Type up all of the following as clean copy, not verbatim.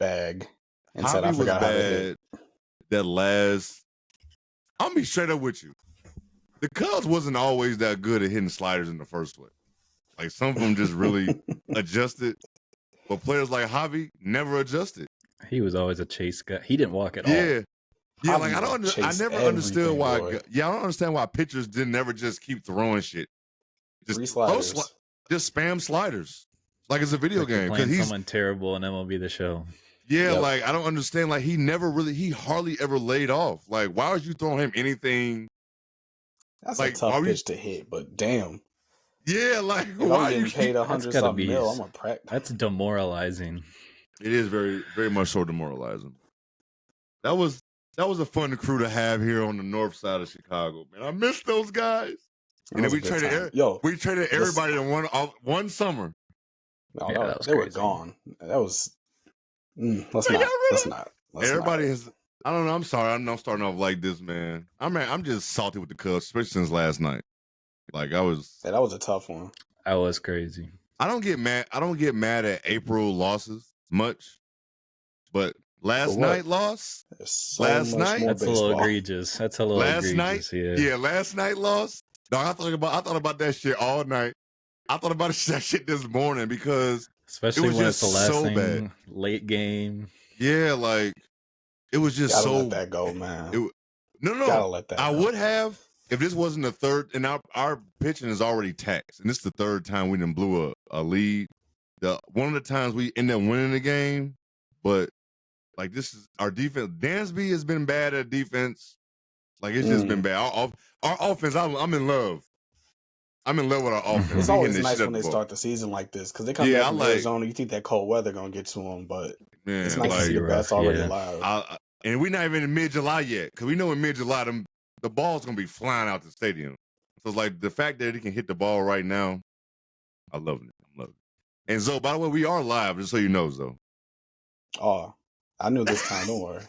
bag and said, Javi I was forgot how to hit. bad. That last, I'm gonna be straight up with you. The Cubs wasn't always that good at hitting sliders in the first place. Like some of them just really adjusted, but players like Javi never adjusted. He was always a chase guy. He didn't walk at all. Yeah, like Javi I never understood everything, why. boy. I don't understand why pitchers didn't ever just keep throwing shit. Just 3 sliders. Just spam sliders, like it's a video Like you're game. playing He's someone terrible and MLB The Show. yeah, Yep. like I don't understand. Like he hardly ever laid off. Like why would you throw him anything? That's like, a tough are we- pitch to hit, but damn. Yeah, like If why I'm are you getting paid keep- 100 gotta something be- mil, I'm gonna practice. That's demoralizing. It is very, very much so demoralizing. That was a fun crew to have here on the north side of Chicago, man. I miss those guys. And then we traded everybody in one summer. No, Yeah, that was they were crazy. gone. That was. Let's They not. got rid Let's of- not. Let's Everybody not. has. I don't know. I'm sorry. I'm not starting off like this, man. I'm just salty with the Cubs, especially since last night. Like I was. Yeah, that was a tough one. That was crazy. I don't get mad. I don't get mad at April losses much, but last For what? night loss. There's so Last much night? more That's a little baseball. egregious. That's a little Last egregious. night? Yeah. Last night loss. No, I thought about that shit all night. I thought about that shit this morning because Especially was when it's just the last so thing, bad. late game. yeah, like it was just Gotta so. let that go, man. No, Gotta let that I go. would have if this wasn't the third, and our pitching is already taxed, and this is the third time we done blew a lead. One of the times we end up winning the game, but like this is our defense. Dansby has been bad at defense. Like it's just been bad. Our offense, I'm in love. I'm in love with our offense. It's We always hitting this nice shit when up they the ball. start the season like this because they come Yeah, back I from like- Arizona. You think that cold weather gonna get to them, but Man, it's nice to see the rough, bats already yeah. alive. And we're not even in mid-July yet, because we know in mid-July the ball's gonna be flying out the stadium. So it's like the fact that he can hit the ball right now, I love it. I love it. And Zoe, by the way, we are live, just so you know, Zoe. Oh, I knew this time. Don't worry.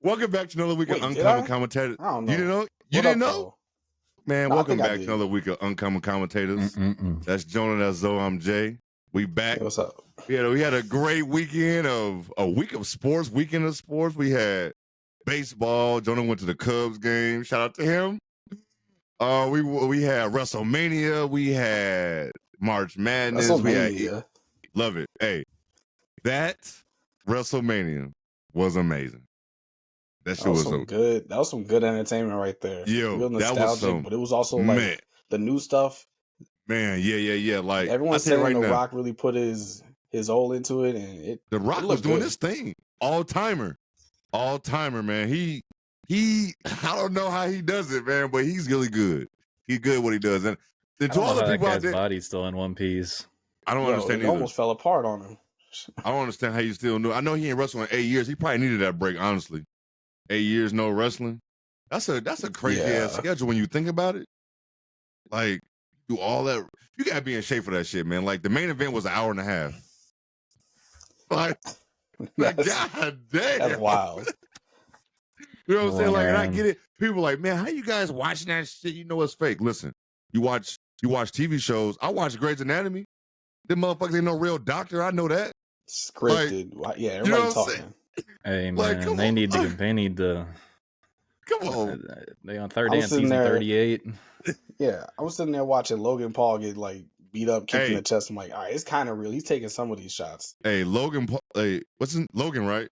Welcome back to another week Wait, of did Uncommon I? Commentators. I don't know. You didn't know? You What didn't up, know? though? Man, No, I welcome think I back to did. another week of Uncommon Commentators. Mm-mm-mm. That's Jonah, that's Zoe, I'm Jay. We back. Hey, what's up? We had a great weekend of weekend of sports. We had baseball. Jonah went to the Cubs game. Shout out to him. We had WrestleMania. We had March Madness. We had WrestleMania. love it. Hey, that WrestleMania was amazing. That shit That was was some good. That was some good entertainment right there. Yo, Real that was nostalgic, some- but it was also man, like the new stuff. yeah. Like Everyone's I tell you saying right The now, Rock really put his all into it, and it. The Rock it was looked doing good. his thing. All timer, man. He. I don't know how he does it, man, but he's really good. He's good at what he does, and I to don't all know the how that people out guy's there, body's still in one piece. I don't understand It either. almost fell apart on him. I don't understand how you still knew. I know he ain't wrestled in 8 years. He probably needed that break, honestly. 8 years no wrestling. That's a crazy ass Yeah. schedule when you think about it. Like do all that. You gotta be in shape for that shit, man. Like the main event was an hour and a half. Like, god damn. That's wild. You know what I'm saying? Like, and I Man. get it. People are like, man, how you guys watching that shit? You know it's fake. Listen, you watch TV shows. I watch Grey's Anatomy. Them motherfuckers ain't no real doctor. I know that. Scripted. Yeah, you know everybody what I'm talking. Hey Like, man, come they on. need to. Come on. They on third I was and sitting season there- 38. Yeah, I was sitting there watching Logan Paul get like beat up, kicked in Hey. the chest. I'm like, all right, it's kind of real. He's taking some of these shots. Hey, Logan. Hey, Logan? Right?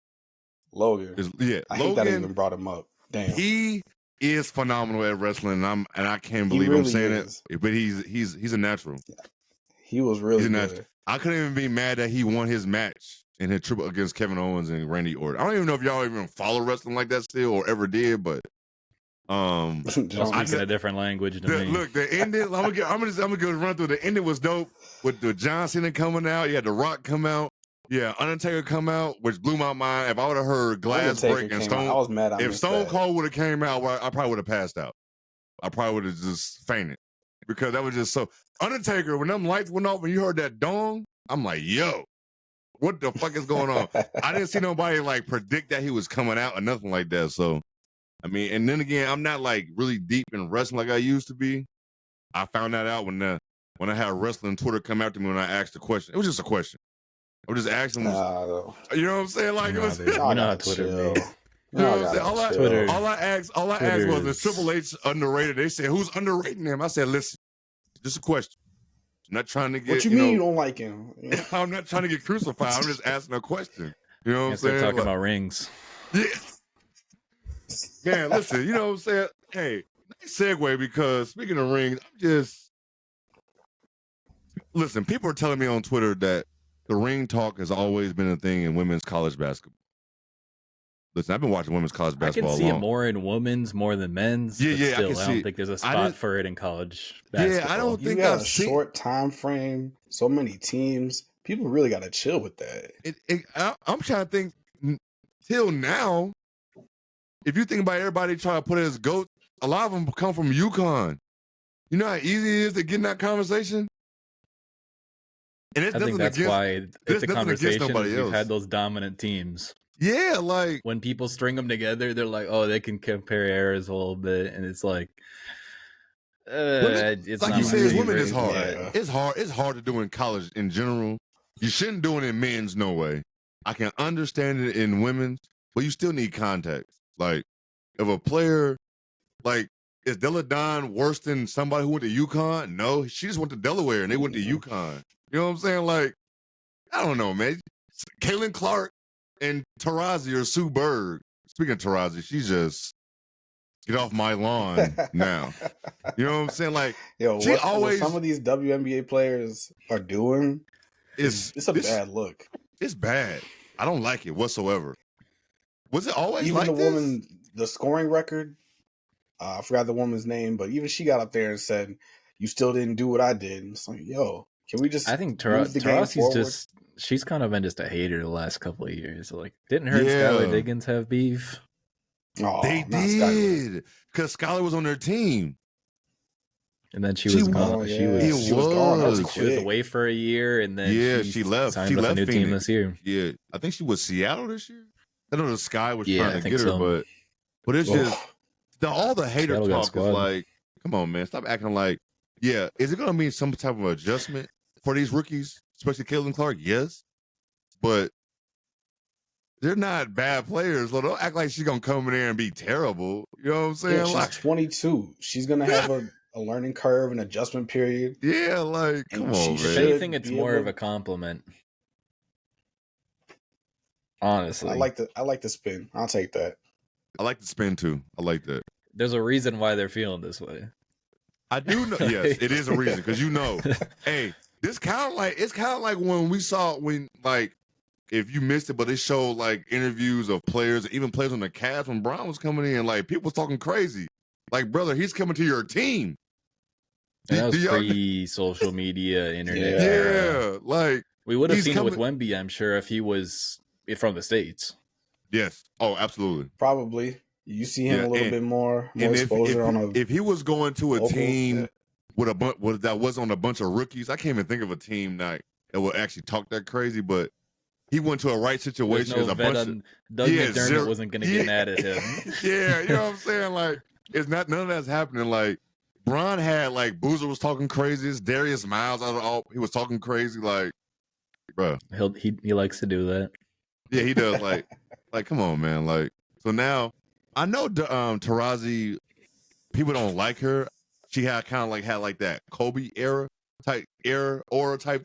Logan. Yeah, I hate that I Logan. even brought him up. Damn. He is phenomenal at wrestling, and I can't believe I'm really saying is. it. But he's a natural. He was really He's a good. natural. I couldn't even be mad that he won his match in his triple against Kevin Owens and Randy Orton. I don't even know if y'all even follow wrestling like that still or ever did, but Y'all Don't- speaking a different language to me. look, the ending. I'm gonna go run through. The ending was dope with the John Cena coming out. You had The Rock come out. Yeah, Undertaker come out, which blew my mind. If I would have heard glass Undertaker break and came out. I Stone, was mad. if Stone Cold would have came out, well, I probably would have passed out. I probably would have just fainted because that was just so. Undertaker, when them lights went off and you heard that dong, I'm like, yo, what the fuck is going on? I didn't see nobody like predict that he was coming out or nothing like that. So, I mean, and then again, I'm not like really deep in wrestling like I used to be. I found that out when when I had wrestling Twitter come after me when I asked the question. It was just a question. I was just asking them. You know what I'm saying? Like, it was. You know how Twitter be. You know what I'm saying? All I asked was, is Triple H underrated? They said, who's underrating him? I said, listen, just a question. I'm not trying to get. What you mean you don't like him? I'm not trying to get crucified. I'm just asking a question. You know what I'm saying? Talking about rings. Yeah. Man, listen, you know what I'm saying? Hey, nice segue, because speaking of rings, listen, people are telling me on Twitter that the ring talk has always been a thing in women's college basketball. Listen, I've been watching women's college basketball. I can see it more in women's more than men's. Yeah, still, I can see I don't think there's a spot for it in college basketball. Yeah, I don't think I've seen short time frame, so many teams. People really got to chill with that. I'm trying to think. Till now, if you think about everybody trying to put it as GOAT, a lot of them come from UConn. You know how easy it is to get in that conversation? And I think that's why it's a conversation. We've had those dominant teams. Yeah, like when people string them together, they're like, "Oh, they can compare eras a little bit," and it's like, it's like not you said, women is hard. Yeah. It's hard to do in college in general. You shouldn't do it in men's, no way. I can understand it in women's, but you still need context. Like, if a player, like, is Della Don worse than somebody who went to UConn? No, she just went to Delaware and they went to UConn. You know what I'm saying? Like, I don't know, man. Caitlin Clark and Tarazi or Sue Bird. Speaking of Tarazi, she's just get off my lawn now. You know what I'm saying? Like, yo, she always what some of these WNBA players are doing. It's a bad look. It's bad. I don't like it whatsoever. Was it always even like the this? Woman, the scoring record? I forgot the woman's name, but even she got up there and said, "You still didn't do what I did." And it's like, yo, can we just? I think Tarazi's she's kind of been just a hater the last couple of years. Like, didn't her and Skylar Diggins have beef? Oh, they did, because Skylar was on their team. And then she was gone. She was gone. She was away for a year, and then she left. She left a new team this year. Yeah, I think she was Seattle this year. I know the Sky was trying to get her, but it's just all the hater talk is like, come on, man, stop acting like. Yeah, is it going to mean some type of adjustment for these rookies, especially Caitlin Clark? Yes, but they're not bad players. Well, don't act like she's going to come in there and be terrible. You know what I'm saying? Yeah, she's 22. She's going to have a learning curve, an adjustment period. Yeah, like, come on, man. If anything, it's more of a compliment. Honestly, I like the spin. I'll take that. I like the spin too. I like that. There's a reason why they're feeling this way. I do know. Yes, it is a reason, because hey, it's kind of like when if you missed it, but they showed like interviews of players, even players on the Cavs when Brown was coming in, like people was talking crazy. Like, brother, he's coming to your team. And that was pre-social media, internet. Yeah, like we would have seen it with Wemby, I'm sure, if he was from the States. Yes. Oh, absolutely. Probably. You see him a little bit more exposure if he was going to a team with that was on a bunch of rookies, I can't even think of a team that would actually talk that crazy, but he went to a right situation. Doug McDermott wasn't going to get mad at him. Yeah, you know what I'm saying? Like, it's not, none of that's happening. Like, Bron had, like, Boozer was talking crazy. Darius Miles, he was talking crazy. Like, bro. He likes to do that. Yeah, he does. Like, come on, man. Like, so now, I know Tarazi, people don't like her. She had that Kobe era type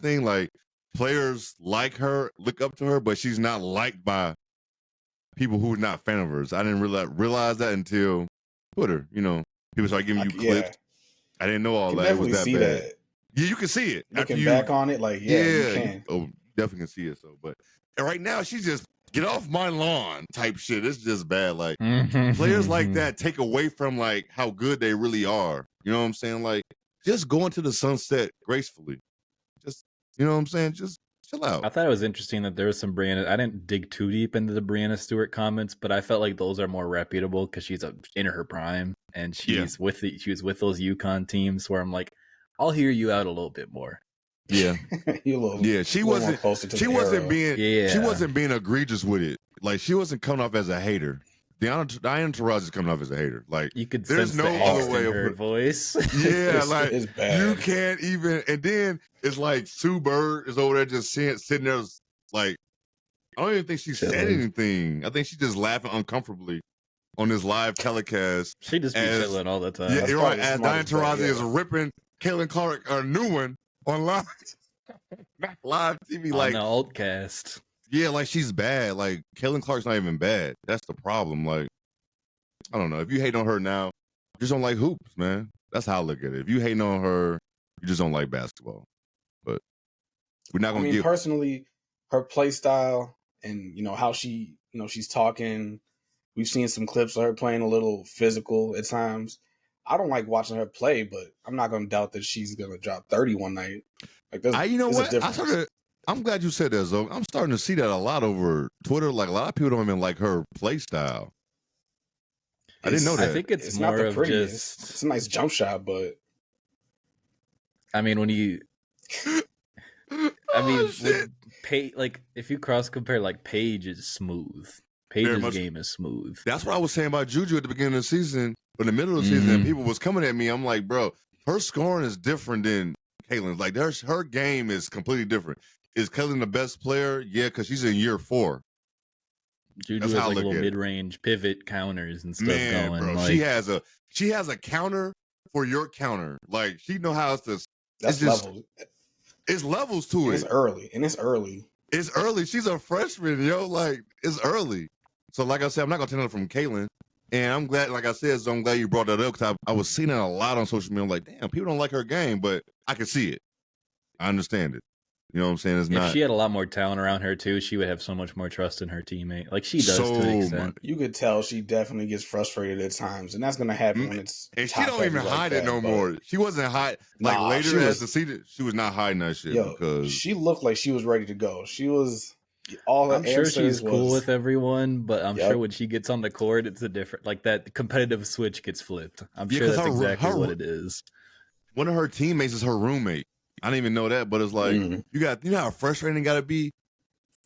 thing. Like, players like her, look up to her, but she's not liked by people who are not fan of hers. I didn't realize that until Twitter. You know, people start giving you clips. Yeah. I didn't know all that. It was that bad. That. Yeah, you can see it. Looking back on it, like, you can. Definitely can see it. So, but right now, she's just get off my lawn type shit. It's just bad. Like, players like that take away from, like, how good they really are. You know what I'm saying? Like, just go into the sunset gracefully. Just, you know what I'm saying? Just chill out. I thought it was interesting that there was some Brianna. I didn't dig too deep into the Brianna Stewart comments, but I felt like those are more reputable because she's in her prime and she was with those UConn teams where I'm like, I'll hear you out a little bit more. Yeah, she wasn't being egregious with it. Like, she wasn't coming off as a hater. Diana Taurasi is coming off as a hater. Like You could there's sense no the other angst way in of her voice. yeah, like it's bad. you can't even. And then it's like Sue Bird is over there just sitting there, like I don't even think she said Chilling. anything. I think she's just laughing uncomfortably on this live telecast. She just be chilling all the time. Yeah, That's you're right. probably As the Diana smartest Taurasi bet, is ripping Caitlin Clark a new one on live, live TV. On Like the altcast. yeah, like she's bad. Like Caitlin Clark's not even bad. That's the problem. Like I don't know. If you hate on her now, you just don't like hoops, man. That's how I look at it. If you hating on her, you just don't like basketball. But we're not I gonna mean, give. personally, her play style and how she, she's talking. We've seen some clips of her playing a little physical at times. I don't like watching her play, but I'm not going to doubt that she's going to drop 30 one night. Like there's, You know there's what? a difference. I'm glad you said that, Zoe. I'm starting to see that a lot over Twitter. Like a lot of people don't even like her play style. I didn't know that. I think it's not more the of prettiest. just. It's a nice jump shot, but I mean, when you. Shit. Like if you cross compare, like Paige is smooth. Paige's game is smooth. That's what I was saying about Juju at the beginning of the season. But in the middle of the season, people was coming at me. I'm like, bro, her scoring is different than Caitlin's. Like her game is completely different. Is Caitlin the best player? Yeah, because she's in year 4. Juju has like little mid-range pivot counters and stuff going. Bro, like, she has a counter for your counter. Like she know how to. that's levels. It's levels to it. It's early. It's early. She's a freshman, yo. Like it's early. So like I said, I'm not gonna take it from Caitlin. And I'm glad, like I said, so I'm glad you brought that up because I was seeing it a lot on social media. I'm like, damn, people don't like her game, but I can see it. I understand it. You know what I'm saying? It's if she had a lot more talent around her too, she would have so much more trust in her teammate. Like she does to an extent. You could tell she definitely gets frustrated at times, and that's going to happen when it's. And she don't even hide it no more. She wasn't hiding. Like later as the season, she was not hiding that shit because she looked like she was ready to go. She was. I'm sure she's cool with everyone, but I'm sure when she gets on the court, it's a different. Like that competitive switch gets flipped. I'm sure that's exactly what it is. One of her teammates is her roommate. I didn't even know that, but it's like you know how frustrating it got to be.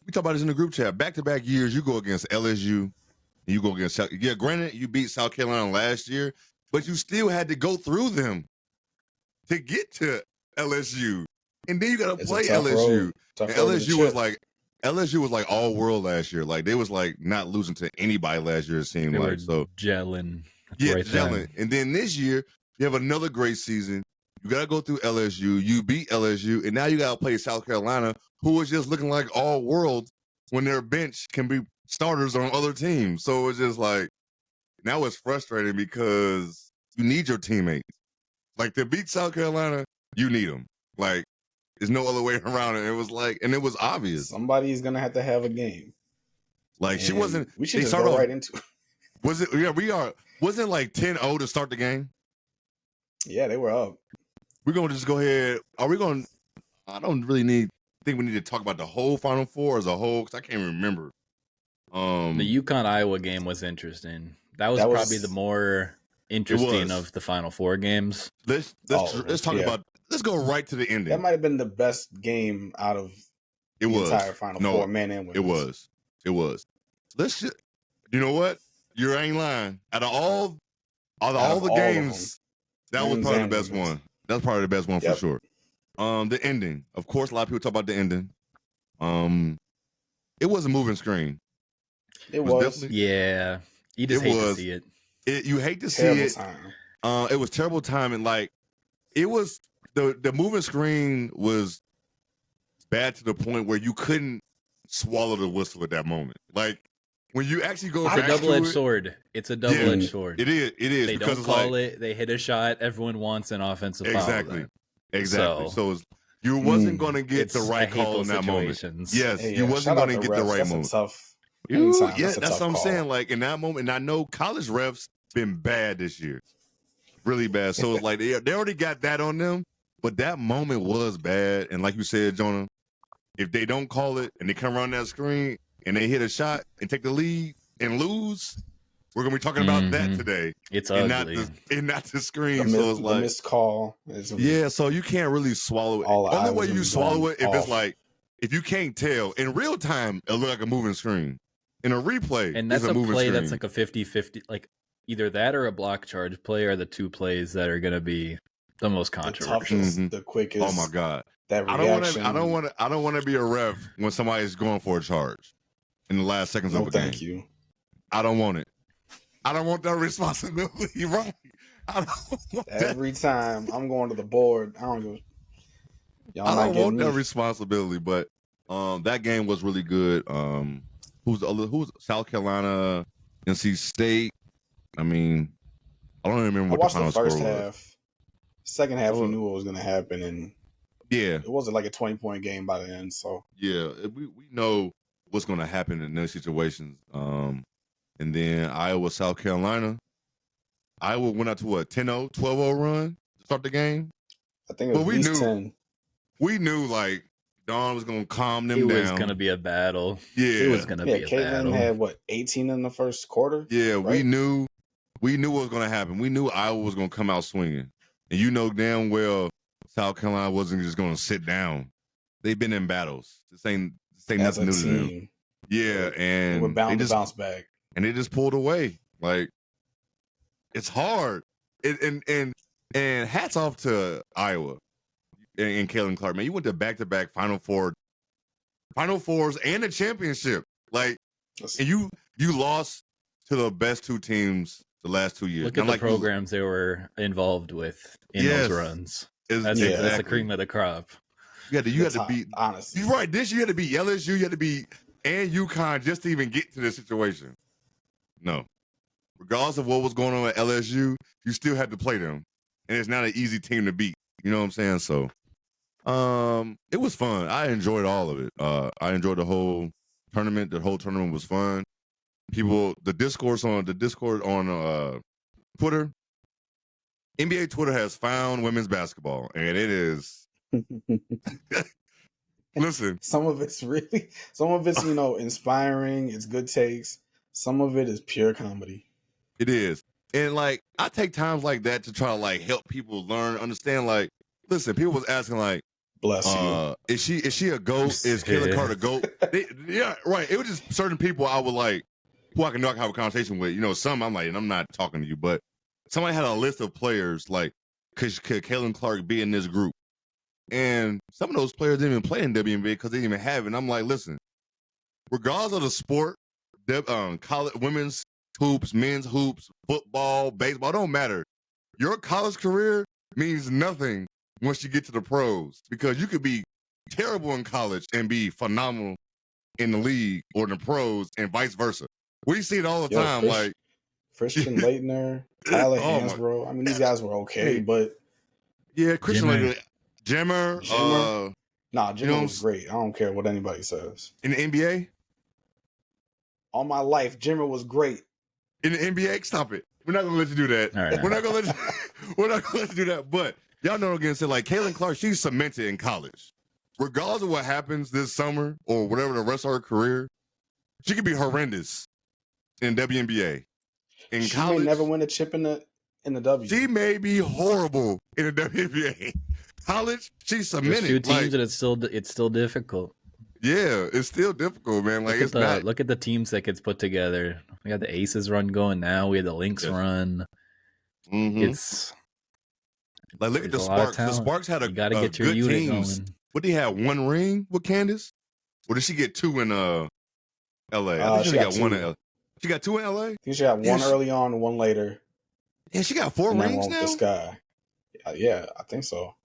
We talk about this in the group chat. Back-to-back years, you go against LSU, and you go against granted, you beat South Carolina last year, but you still had to go through them to get to LSU, and then you got to play LSU. And LSU was like all world last year. Like they was like not losing to anybody last year. It seemed like so gelling. Gelling. And then this year you have another great season. You got to go through LSU. You beat LSU, and now you got to play South Carolina, who is just looking like all world when their bench can be starters on other teams. So it's just like now it's frustrating because you need your teammates. Like to beat South Carolina, you need them. Like there's no other way around it. It was like, and it was obvious. Somebody's gonna have to have a game. Like she wasn't. We should just go right into it. Was it? Yeah, we are. Wasn't like 10-0 to start the game? Yeah, they were up. We're gonna just go ahead. Are we going? I don't really think we need to talk about the whole Final Four as a whole because I can't remember. The UConn Iowa game was interesting. That was probably the more interesting of the Final Four games. Let's talk about. Let's go right to the ending. That might have been the best game out of the entire Final Four, men and women. It was. You know what? You ain't lying. Out of all the games, that was probably the best one. That's probably the best one for sure. The ending. Of course, a lot of people talk about the ending. It was a moving screen. It was. Yeah. You just hate to see it. You hate to see it. It was terrible timing. Like, it was the moving screen was bad to the point where you couldn't swallow the whistle at that moment. Like, when you actually go back to it. It's a double-edged sword. It's a double-edged sword. It is. They don't call it. They hit a shot. Everyone wants an offensive foul. Exactly. So you wasn't going to get the right call in that moment. Yes, you wasn't going to get the right moment. That's what I'm saying. Like, in that moment, and I know college refs been bad this year. Really bad. So it's like they already got that on them, but that moment was bad. And like you said, Jonah, if they don't call it and they come around that screen and they hit a shot and take the lead and lose, we're gonna be talking about that today. It's ugly, and not the screen. So it's like the missed call. So you can't really swallow it. Only way you swallow it if it's like if you can't tell in real time, it look like a moving screen. in a replay. And that's is a moving play screen. that's like a 50-50, like either that or a block charge play are the two plays that are going to be the most The controversial. toughest, the quickest. Oh my god! That I reaction. don't want to be a ref when somebody's going for a charge in the last seconds of a game. Thank you. I don't want it. I don't want that responsibility, right? I don't want Every time I'm going to the board, I don't go. Y'all I not don't getting want me. that responsibility, but that game was really good. Who's South Carolina, NC State? I mean, I don't even remember I what watched the final the first score was. half. Second half, we Oh. knew what was going to happen, and Yeah, it wasn't like a 20-point game by the end. So yeah, we know what's going to happen in those situations. And then Iowa, South Carolina. Iowa went out to a 10-0, 12-0 run to start the game. I think it was But at least 10. We knew like Dawn was going to calm them It down. was going to be a battle. Yeah, It was going to be a Caitlin battle. had 18 in the first quarter. Yeah, right? we knew what was going to happen. We knew Iowa was going to come out swinging, and you know damn well South Carolina wasn't just going to sit down. They've been in battles. This ain't As nothing a new to them. team. Yeah, and we're bound they to bounce back. And they just pulled away. Like it's hard. And hats off to Iowa and Caitlin Clark. Man, you went to back-to-back Final Fours and the championship. Like, and you lost to the best two teams the last 2 years. Look at the programs they were involved with in those runs. That's the cream of the crop. You had to beat. Honestly, you're right. This you had to beat LSU. You had to beat and UConn just to even get to this situation. No, regardless of what was going on at LSU, you still had to play them, and it's not an easy team to beat. You know what I'm saying? So, it was fun. I enjoyed all of it. I enjoyed the whole tournament. The whole tournament was fun. The Discord on Twitter, NBA Twitter has found women's basketball, and it is. Listen, some of it's inspiring. It's good takes. Some of it is pure comedy. It is. And like I take times like that to try to like help people learn, understand. Like, listen, people was asking like, bless you. Is she a GOAT? Is Caitlin Clark a GOAT? Yeah, right. It was just certain people I would like who I can have a conversation with. You know, some I'm like, and I'm not talking to you, but somebody had a list of players like, could Caitlin Clark be in this group? And some of those players didn't even play in WNBA because they didn't even have it. And I'm like, listen, regardless of the sport, college, women's hoops, men's hoops, football, baseball, don't matter. Your college career means nothing once you get to the pros because you could be terrible in college and be phenomenal in the league or in the pros and vice versa. We see it all the time. Like Christian Leitner, Tyler Hansbrough. I mean, these guys were okay, but yeah, Christian Leitner. Jimmer. Jimmer was great. I don't care what anybody says. In the NBA? All my life, Jimmer was great. In the NBA? Stop it. We're not going to let you do that. Right, we're not going to let you do that. But y'all know again, say like Caitlin Clark, she's cemented in college. Regardless of what happens this summer or whatever the rest of her career, she could be horrendous in WNBA. In college, may never win a chip in the W. She may be horrible in the WNBA. College, she's cemented. There's 2 teams, and it's still difficult. Yeah, it's still difficult, man. Like look at the teams that gets put together. We got the Aces run going now. We had the Lynx run. Mm-hmm. It's like look at the Sparks. The Sparks had you gotta get your good unit teams. going. What, they had 1 ring with Candace? Or did she get 2 in LA? I think she got 1 in LA. She got 2 in LA? I think she got 1 early on and 1 later. Yeah, she got 4 rings now? With the Sky. Yeah, I think so.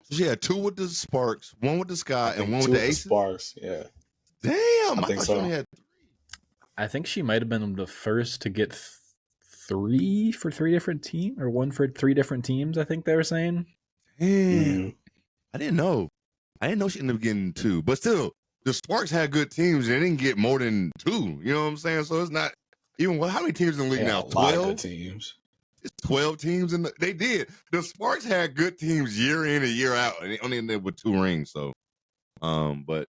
So she had 2 with the Sparks, 1 with the Sky, and 1 with the Aces? Sparks, yeah. Damn, I think thought so. she only had 3. I think she might have been the first to get 3 for 3 different teams, or 1 for 3 different teams, I think they were saying. Damn. I didn't know. I didn't know she ended up getting 2. But still, the Sparks had good teams and they didn't get more than 2. You know what I'm saying? So it's not even how many teams in the league now? 12 a lot of good teams. It's 12 teams they did. The Sparks had good teams year in and year out, and they only ended up with 2 rings. So, but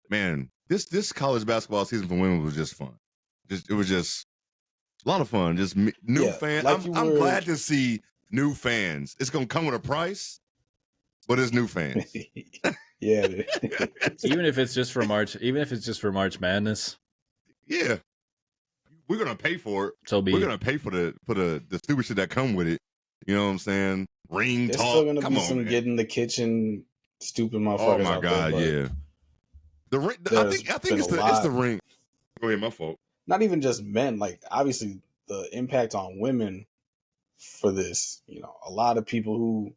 man, this college basketball season for women was just fun. It was just a lot of fun. Just new fans. I'm glad to see new fans. It's gonna come with a price, but it's new fans. Yeah. even if it's just for March Madness. Yeah. we're gonna pay for it. So we're gonna pay for the stupid shit that come with it. You know what I'm saying? Ring There's talk. still gonna Come be on, some man. get in the kitchen stupid motherfuckers Oh my out god, there. yeah. The ring. I think it's the ring. Go ahead, my fault. Not even just men. Like obviously the impact on women for this. You know, a lot of people who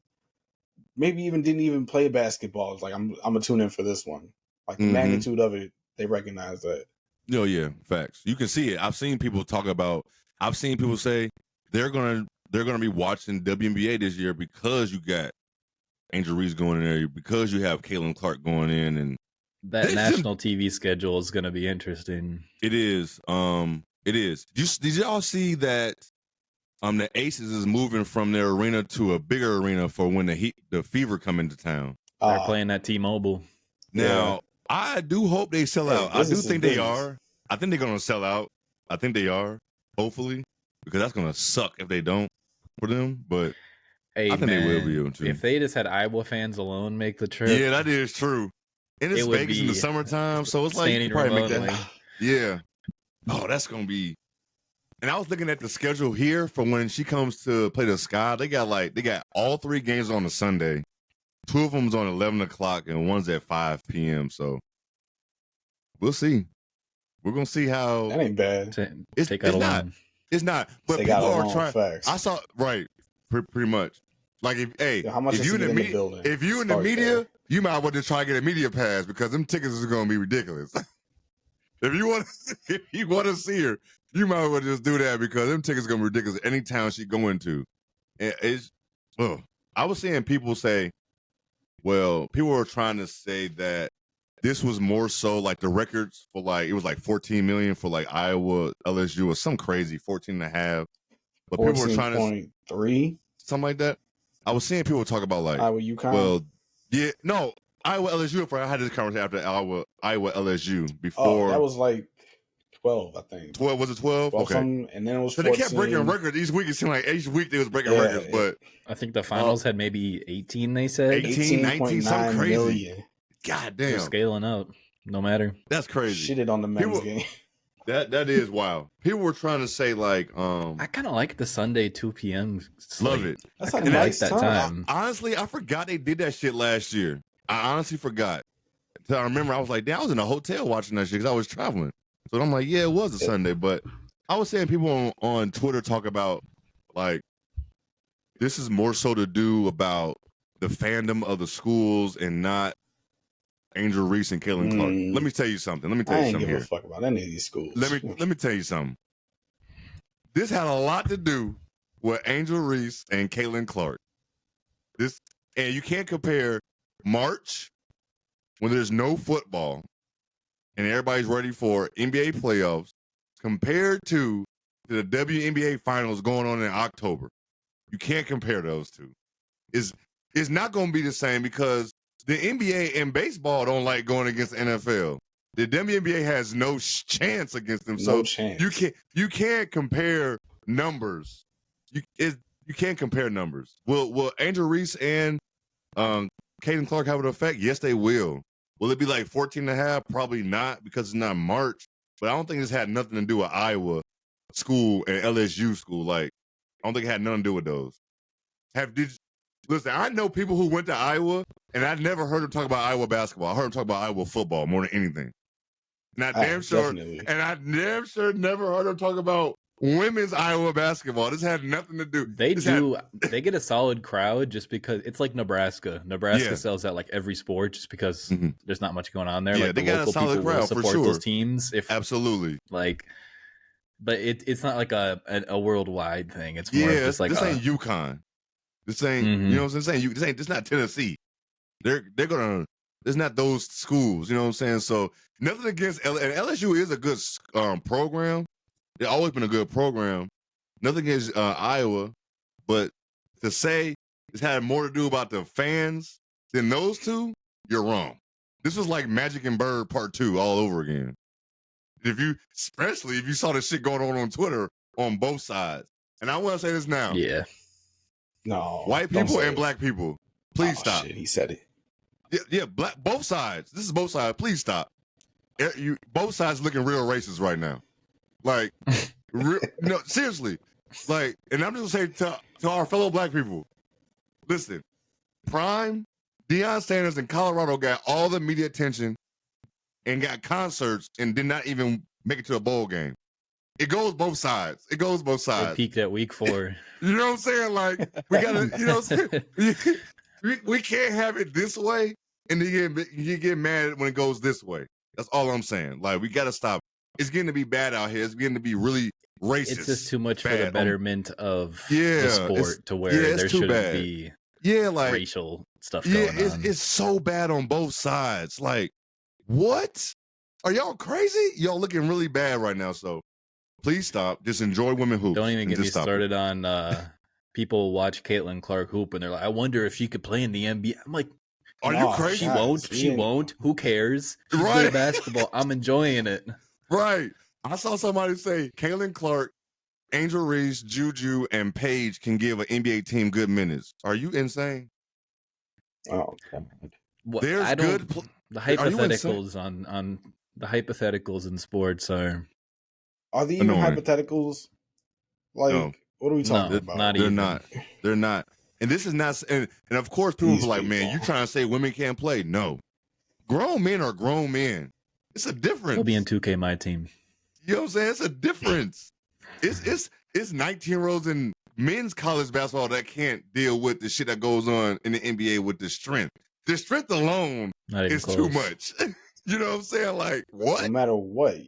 maybe even didn't even play basketball. It's like I'm gonna tune in for this one. Like the magnitude of it, they recognize that. No, yeah, facts. You can see it. I've seen people talk about. I've seen people say they're gonna be watching WNBA this year because you got Angel Reese going in there, because you have Caitlin Clark going in, and that national TV schedule is gonna be interesting. It is. It is. Did y'all see that? The Aces is moving from their arena to a bigger arena for when the Fever come into town. They're playing at T-Mobile. Now, I do hope they sell out. I do think they are. I think they're going to sell out. I think they are, hopefully, because that's going to suck if they don't for them. But hey, I think they will be able to. If they just had Iowa fans alone make the trip. Yeah, that is true. And it's Vegas in the summertime, so it's like you probably make that. Yeah. Oh, that's going to be. And I was looking at the schedule here for when she comes to play the Sky. They got all 3 games on a Sunday. 2 of them's on 11 o'clock and one's at 5 p.m. So we'll see. We're gonna see how. That ain't bad. It's not. It's not. But people are trying. Facts. I saw pretty much. Like how much if you in the media, you might want to try to get a media pass because them tickets is gonna be ridiculous. if you want to see her, you might as well just do that because them tickets are gonna be ridiculous any town she go into. I was seeing people say, well, people were trying to say that this was more so like the records for like, it was like 14 million for like Iowa, LSU, or some crazy 14 and a half. But people were trying to 3, something like that. I was seeing people talk about like Iowa, UConn. Well, yeah, no, Iowa, LSU. I had this conversation after Iowa, LSU before. Oh, that was like 12, I think. 12 was it 12? Okay, and then it was. So 14. They kept breaking records each week. It seemed like each week they was breaking records. But I think the finals had maybe 18. They said 18, 19, something crazy. Million. God damn, they're scaling up. No matter. That's crazy. Shitted on the men's game. That is wild. People were trying to say like, I kind of like the Sunday 2 p.m. slate. Love it. That's I nice like that time. Honestly, I forgot they did that shit last year. I honestly forgot. So I remember I was like, damn, I was in a hotel watching that shit because I was traveling. So I'm like, yeah, it was a Sunday. But I was saying people on Twitter talk about like, this is more so to do about the fandom of the schools and not Angel Reese and Caitlin Clark. Let me tell you something. I ain't give a fuck about any of these schools. Let me tell you something. This had a lot to do with Angel Reese and Caitlin Clark. And you can't compare March when there's no football and everybody's ready for NBA playoffs compared to the WNBA finals going on in October. You can't compare those two. It's not going to be the same because the NBA and baseball don't like going against the NFL. The WNBA has no chance against them. No chance. You can't compare numbers. You can't compare numbers. Will Angel Reese and Caitlin Clark have an effect? Yes, they will. Will it be like 14 and a half? Probably not because it's not March. But I don't think this had nothing to do with Iowa school and LSU school. Like, I don't think it had nothing to do with those. Listen, I know people who went to Iowa, and I never heard them talk about Iowa basketball. I heard them talk about Iowa football more than anything. And I damn sure never heard them talk about women's Iowa basketball. This had nothing to do. They get a solid crowd just because it's like Nebraska. Nebraska sells out like every sport just because there's not much going on there. Yeah, like they got a solid crowd for sure. Those teams, Absolutely. Like, but it's not like a worldwide thing. It's more just like this ain't UConn. This ain't you know what I'm saying. This not Tennessee. They're gonna. It's not those schools. You know what I'm saying. So nothing against and LSU is a good program. They've always been a good program. Nothing against Iowa, but to say it's had more to do about the fans than those two, you're wrong. This was like Magic and Bird Part 2 all over again. Especially if you saw this shit going on Twitter on both sides. And I want to say this now. Yeah. No. White people and black people, please stop. Shit, he said it. Yeah, both sides. This is both sides. Please stop. Both sides looking real racist right now. Like, No, seriously. Like, and I'm just saying to our fellow black people, listen, Prime, Deion Sanders in Colorado got all the media attention and got concerts and did not even make it to a bowl game. It goes both sides. It goes both They sides. peaked at week 4. You know what I'm saying? Like, we gotta, you know what I'm saying? We can't have it this way and then you get mad when it goes this way. That's all I'm saying. Like, we gotta stop. It's getting to be bad out here. It's getting to be really racist. It's just too much for the betterment of the Yeah, sport to where it's there too shouldn't bad. be like racial stuff going on. It's so bad on both sides. Like, what? Are y'all crazy? Y'all looking really bad right now. So please stop. Just enjoy women hoops. Don't even and get me just stop it. started on people watch Caitlin Clark hoop and they're like, I wonder if she could play in the NBA. I'm like, Are you crazy? She won't. She won't. Who cares? She's Right. good at basketball. I'm enjoying it. Right. I saw somebody say Caitlin Clark, Angel Reese, Juju, and Paige can give an NBA team good minutes. Are you insane? Oh, God. There's good. The hypotheticals on the hypotheticals in sports are they even annoying. hypotheticals? Like, No. What are we talking about? Not They're even. not. They're not. And this is not. And of course, people are like, man, you're trying to say women can't play. No. Grown men are grown men. It's a difference. They'll be in 2K my team. You know what I'm saying? It's a difference. It's 19-year-olds in men's college basketball that can't deal with the shit that goes on in the NBA with the strength. The strength alone is too much. You know what I'm saying? Like, what? No matter what.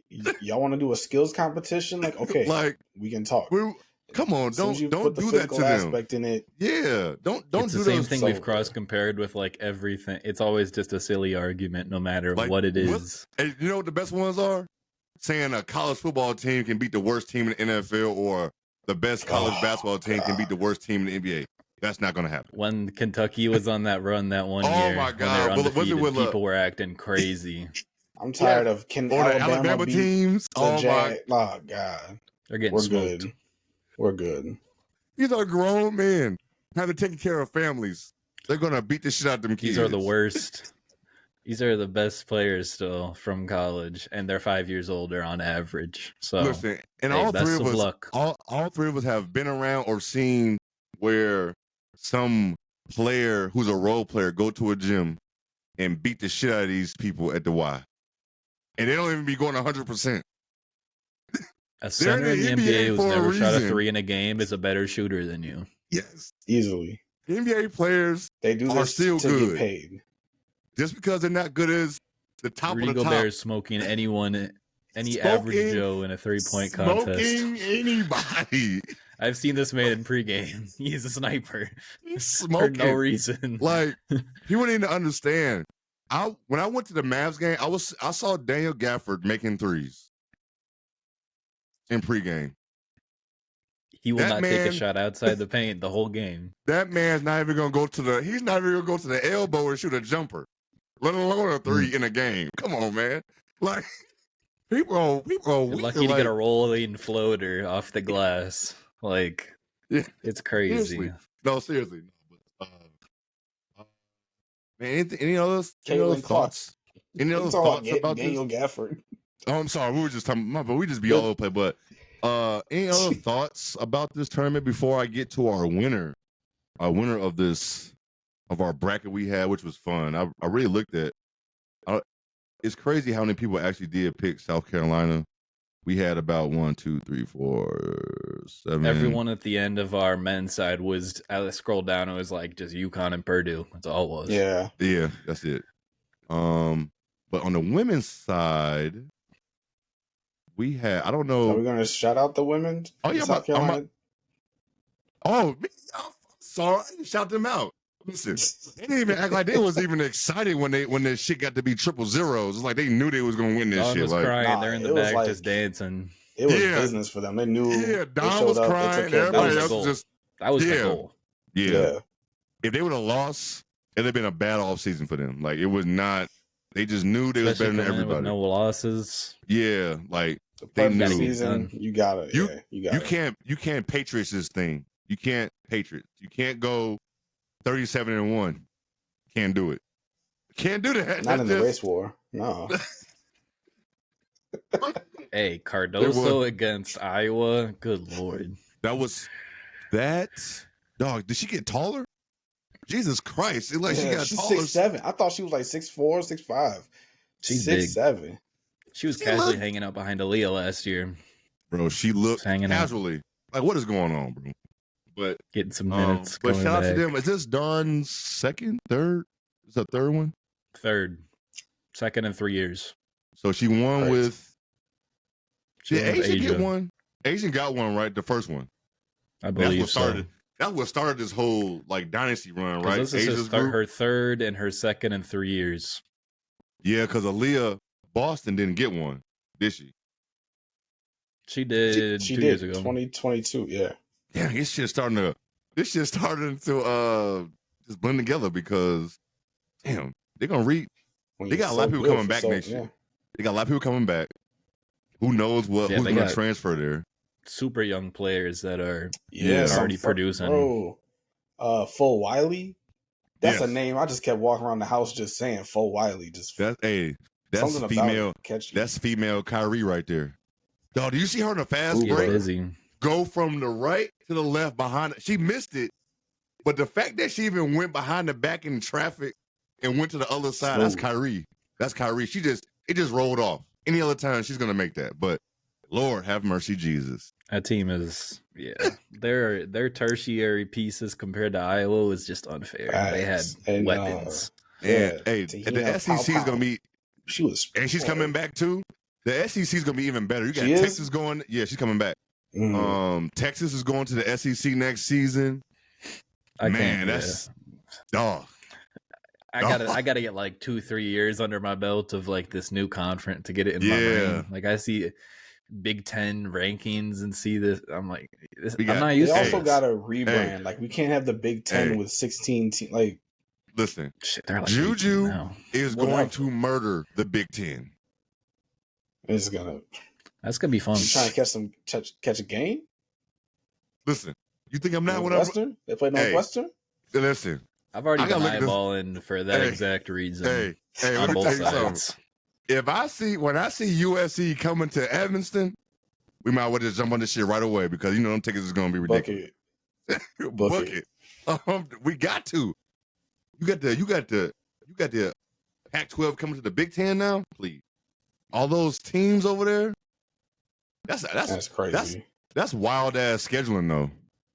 Y'all want to do a skills competition? Like, okay, like, we can talk. Come on, don't put the do that to them. aspect in it. Yeah, don't It's do the same those thing we've cross compared with like everything. It's always just a silly argument, no matter like, what it is. And you know what the best ones are? Saying a college football team can beat the worst team in the NFL, or the best college basketball team can beat the worst team in the NBA. That's not going to happen. When Kentucky was on that run that one year, my God, when they were undefeated, people were acting crazy. I'm tired of Alabama beat teams. Oh God, they're getting smoked. Good. We're good. These are grown men having taken care of families. They're gonna beat the shit out of them kids. These are the worst. These are the best players still from college, and they're 5 years older on average. So listen, and hey, all best three of of us, luck. all three of us have been around or seen where some player who's a role player go to a gym and beat the shit out of these people at the Y, and they don't even be going 100%. A center in the NBA who's for a never shot a reason. 3 in a game is a better shooter than you. Yes, Easily. NBA players They do are this still to good. get paid. Just because they're not good as the top Rudy of the Gobert top. is smoking anyone, any average Joe in a 3-point contest. Smoking anybody. I've seen this man in pregame. He's a sniper. He's For smoking. no reason. Like, people need to understand. When I went to the Mavs game, I saw Daniel Gafford making threes in pregame. He will not take a shot outside the paint the whole game. That man's not even gonna go to the. He's not even gonna go to the elbow and shoot a jumper, let alone a three in a game. Come on, man. Like, people. You're lucky to get a rolling floater off the glass. Like, yeah, it's crazy. Seriously. No, seriously. Man, any other thoughts? Any other thoughts about Daniel this? Gafford? Oh, I'm sorry. We were just talking. But we just be all over the place. But any other thoughts about this tournament before I get to our winner? Our winner of our bracket we had, which was fun. I really looked at. It's crazy how many people actually did pick South Carolina. We had about 1, 2, 3, 4, 7. Everyone at the end of our men's side was. I scrolled down. It was like just UConn and Purdue. That's all it was. Yeah, that's it. But on the women's side, we had. I don't know. Are we gonna shout out the women? Oh yeah, South Carolina. I'm sorry, shout them out. Listen, they didn't even act like they was even excited when this shit got to be 000s. It's like they knew they was gonna win this Don shit. was Like, crying. They're in the back just dancing. It was business for them. They knew. Yeah, Don was crying. Everybody else was just. That was the goal. Yeah. If they would have lost, it'd have been a bad off season for them. Like, it was not. They just knew they was better than everybody. With no losses. Yeah, like they knew. Season, you got it. You can't Patriots this thing. You can't Patriots. You can't go 37-1. Can't do it. Can't do that. Not in the race war. No. Hey, Cardoso against Iowa. Good Lord. That dog. Did she get taller? Jesus Christ! It's like she got she's taller. 6'7". I thought she was like 6'4", 6'5". She's 6'7". She was casually hanging out behind Aaliyah last year. Bro, she looked hanging casually. Like, what is going on, bro? But getting some minutes. But shout out to them. Is this Dawn's second, third? Is that third one? Third. Second in 3 years. So she won with. Did Asian Asia get one? Asian got one, right? The first one. I believe That's what started this whole like dynasty run, right? This is her third and her second in 3 years. Yeah, because Aaliyah Boston didn't get one, did she? She did. She 2 did. years ago. 2022. Yeah. Damn, this shit's starting to just blend together because damn, they're gonna read. They got a lot of people coming back next year. They got a lot of people coming back. Who knows who's gonna transfer there? Super young players that are already producing. Bro, Full Wiley. That's a name I just kept walking around the house just saying Full Wiley. That's female. That's female Kyrie right there. Dog, do you see her in a fast break? Busy. Go from the right to the left behind it. She missed it, but the fact that she even went behind the back in traffic and went to the other side, that's Kyrie. That's Kyrie. It just rolled off. Any other time she's gonna make that, but Lord have mercy, Jesus. That team is their tertiary pieces compared to Iowa was just unfair. They had weapons. The SEC is gonna be. She's coming back too. The SEC is gonna be even better. You got Texas going. Yeah, she's coming back. Texas is going to the SEC next season. That's dog. I gotta get like 2-3 years under my belt of like this new conference to get it in my brain. Like I see Big Ten rankings and see this. I'm like, I'm not used to. They also got to rebrand. Like we can't have the Big Ten with 16 teams. Like, listen, they're like Juju is going to murder the Big Ten. That's gonna be fun. You trying to catch a game? Listen, you think I'm not Northwestern? They play Northwestern. Listen, I've already been eyeballing for that exact reason. On both sides. When I see USC coming to Evanston, we might well just jump on this shit right away because them tickets is gonna be ridiculous. Bucket. We got to. You got the Pac-12 coming to the Big Ten now, please. All those teams over there. That's crazy. That's wild ass scheduling though.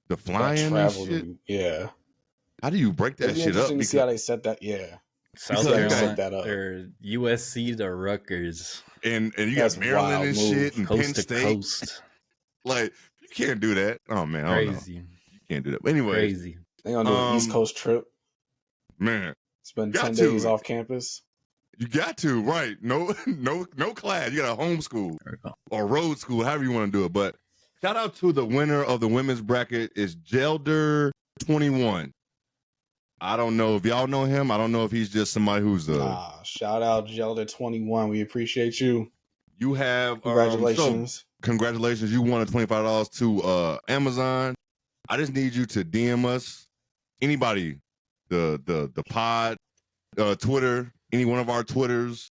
The flying and shit. Yeah. How do you break that shit up? To see how they set that. Yeah. South Carolina, or USC to Rutgers, and you got Maryland and shit, and coast Penn State. Coast. Like you can't do that. Oh man, crazy. You can't do that. But anyway, crazy. They gonna do an East Coast trip. Man, spend 10 days off campus. You got to, right? No class. You got a homeschool or road school, however you want to do it. But shout out to the winner of the women's bracket is Gelder 21. I don't know if y'all know him. I don't know if he's just somebody who's shout out Gelder 21. We appreciate you. You have congratulations. Congratulations. You won a $25 to Amazon. I just need you to DM us. Anybody, the pod, Twitter, any one of our Twitters,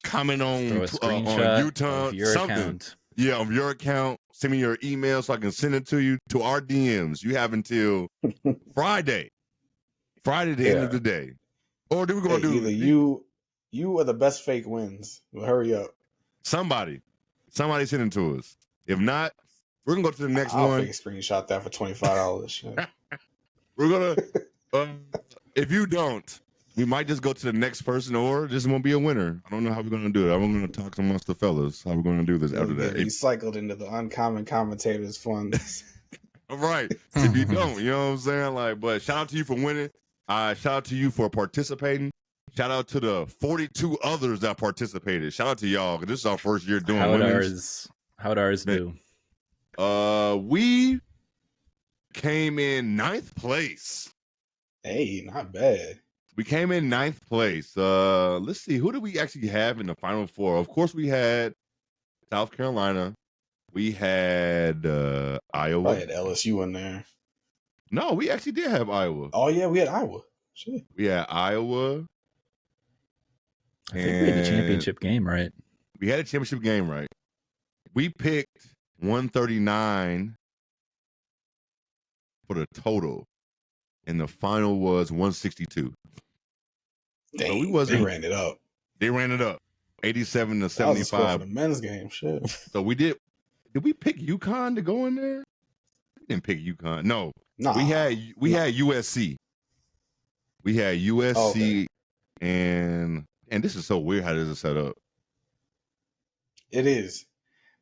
comment on YouTube, something. Account. Yeah, on your account. Send me your email so I can send it to you to our DMs. You have until Friday, the end of the day. Or do we gonna do either you or the best fake wins? Well, hurry up. Somebody send it to us. If not, we're gonna go to the next one. I'll fake screenshot that for $25. We're gonna. If you don't, we might just go to the next person, or this won't be a winner. I don't know how we're gonna do it. I'm gonna talk amongst the fellas how we're gonna do this after that. Recycled into the uncommon commentators funds. All right. If you don't, you know what I'm saying? Like, but shout out to you for winning. Shout out to you for participating. Shout out to the 42 others that participated. Shout out to y'all, because this is our first year doing women's. How'd ours do? We came in 9th place. Hey, not bad. We came in 9th place. Let's see. Who did we actually have in the Final Four? Of course, we had South Carolina. We had Iowa. I had LSU in there. No, we actually did have Iowa. Oh, yeah, we had Iowa. Shit. We had Iowa. I think we had a championship game, right? We had a championship game, right? we picked 139 for the total, and the final was 162. Dang, So we wasn't. they ran it up. They ran it up, 87 to 75. That was the score for the men's game. Shit. So we did. Did we pick UConn to go in there? We didn't pick UConn. No, we had USC. We had USC, and this is so weird how this is set up. It is.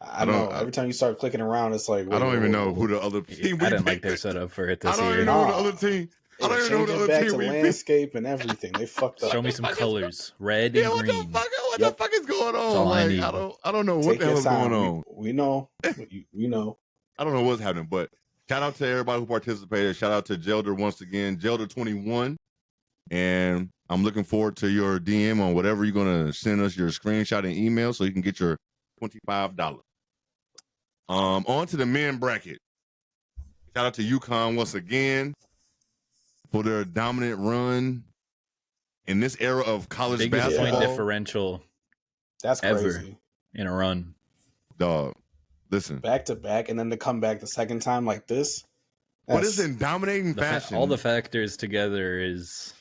I know. Every time you start clicking around, it's like I don't even know who the other team. I didn't like their setup for it this year. I don't even know who the other team. I don't even know who the other team. Back to landscape and everything. They fucked up. Show me some colors, red and green. What the fuck is going on? I don't know what the hell is going on. We know. We know. I don't know what's happening, but shout out to everybody who participated. Shout out to Gelder once again, Gelder21, and I'm looking forward to your DM on whatever you're gonna send us your screenshot and email so you can get your $25. On to the men bracket. Shout out to UConn once again for their dominant run in this era of college biggest basketball. Point differential. That's crazy in a run. Dog, listen. Back to back, and then to come back the second time like this. What is in dominating fashion? All the factors together is,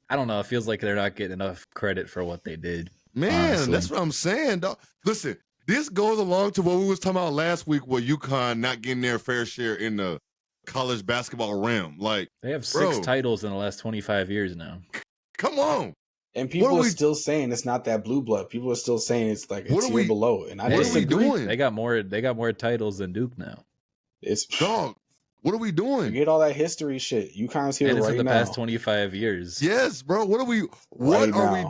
I don't know. It feels like they're not getting enough credit for what they did. Man, honestly. That's what I'm saying, dog. Listen, this goes along to what we was talking about last week with UConn not getting their fair share in the college basketball realm. Like, they have 6 titles in the last 25 years now. Come on. And people are still saying it's not that blue blood. People are still saying it's like a tier below. And I what are we doing? They got more titles than Duke now. It's dog. What are we doing? Forget all that history shit. UConn's here and it's right in the now. past 25 years. Yes, bro. What are we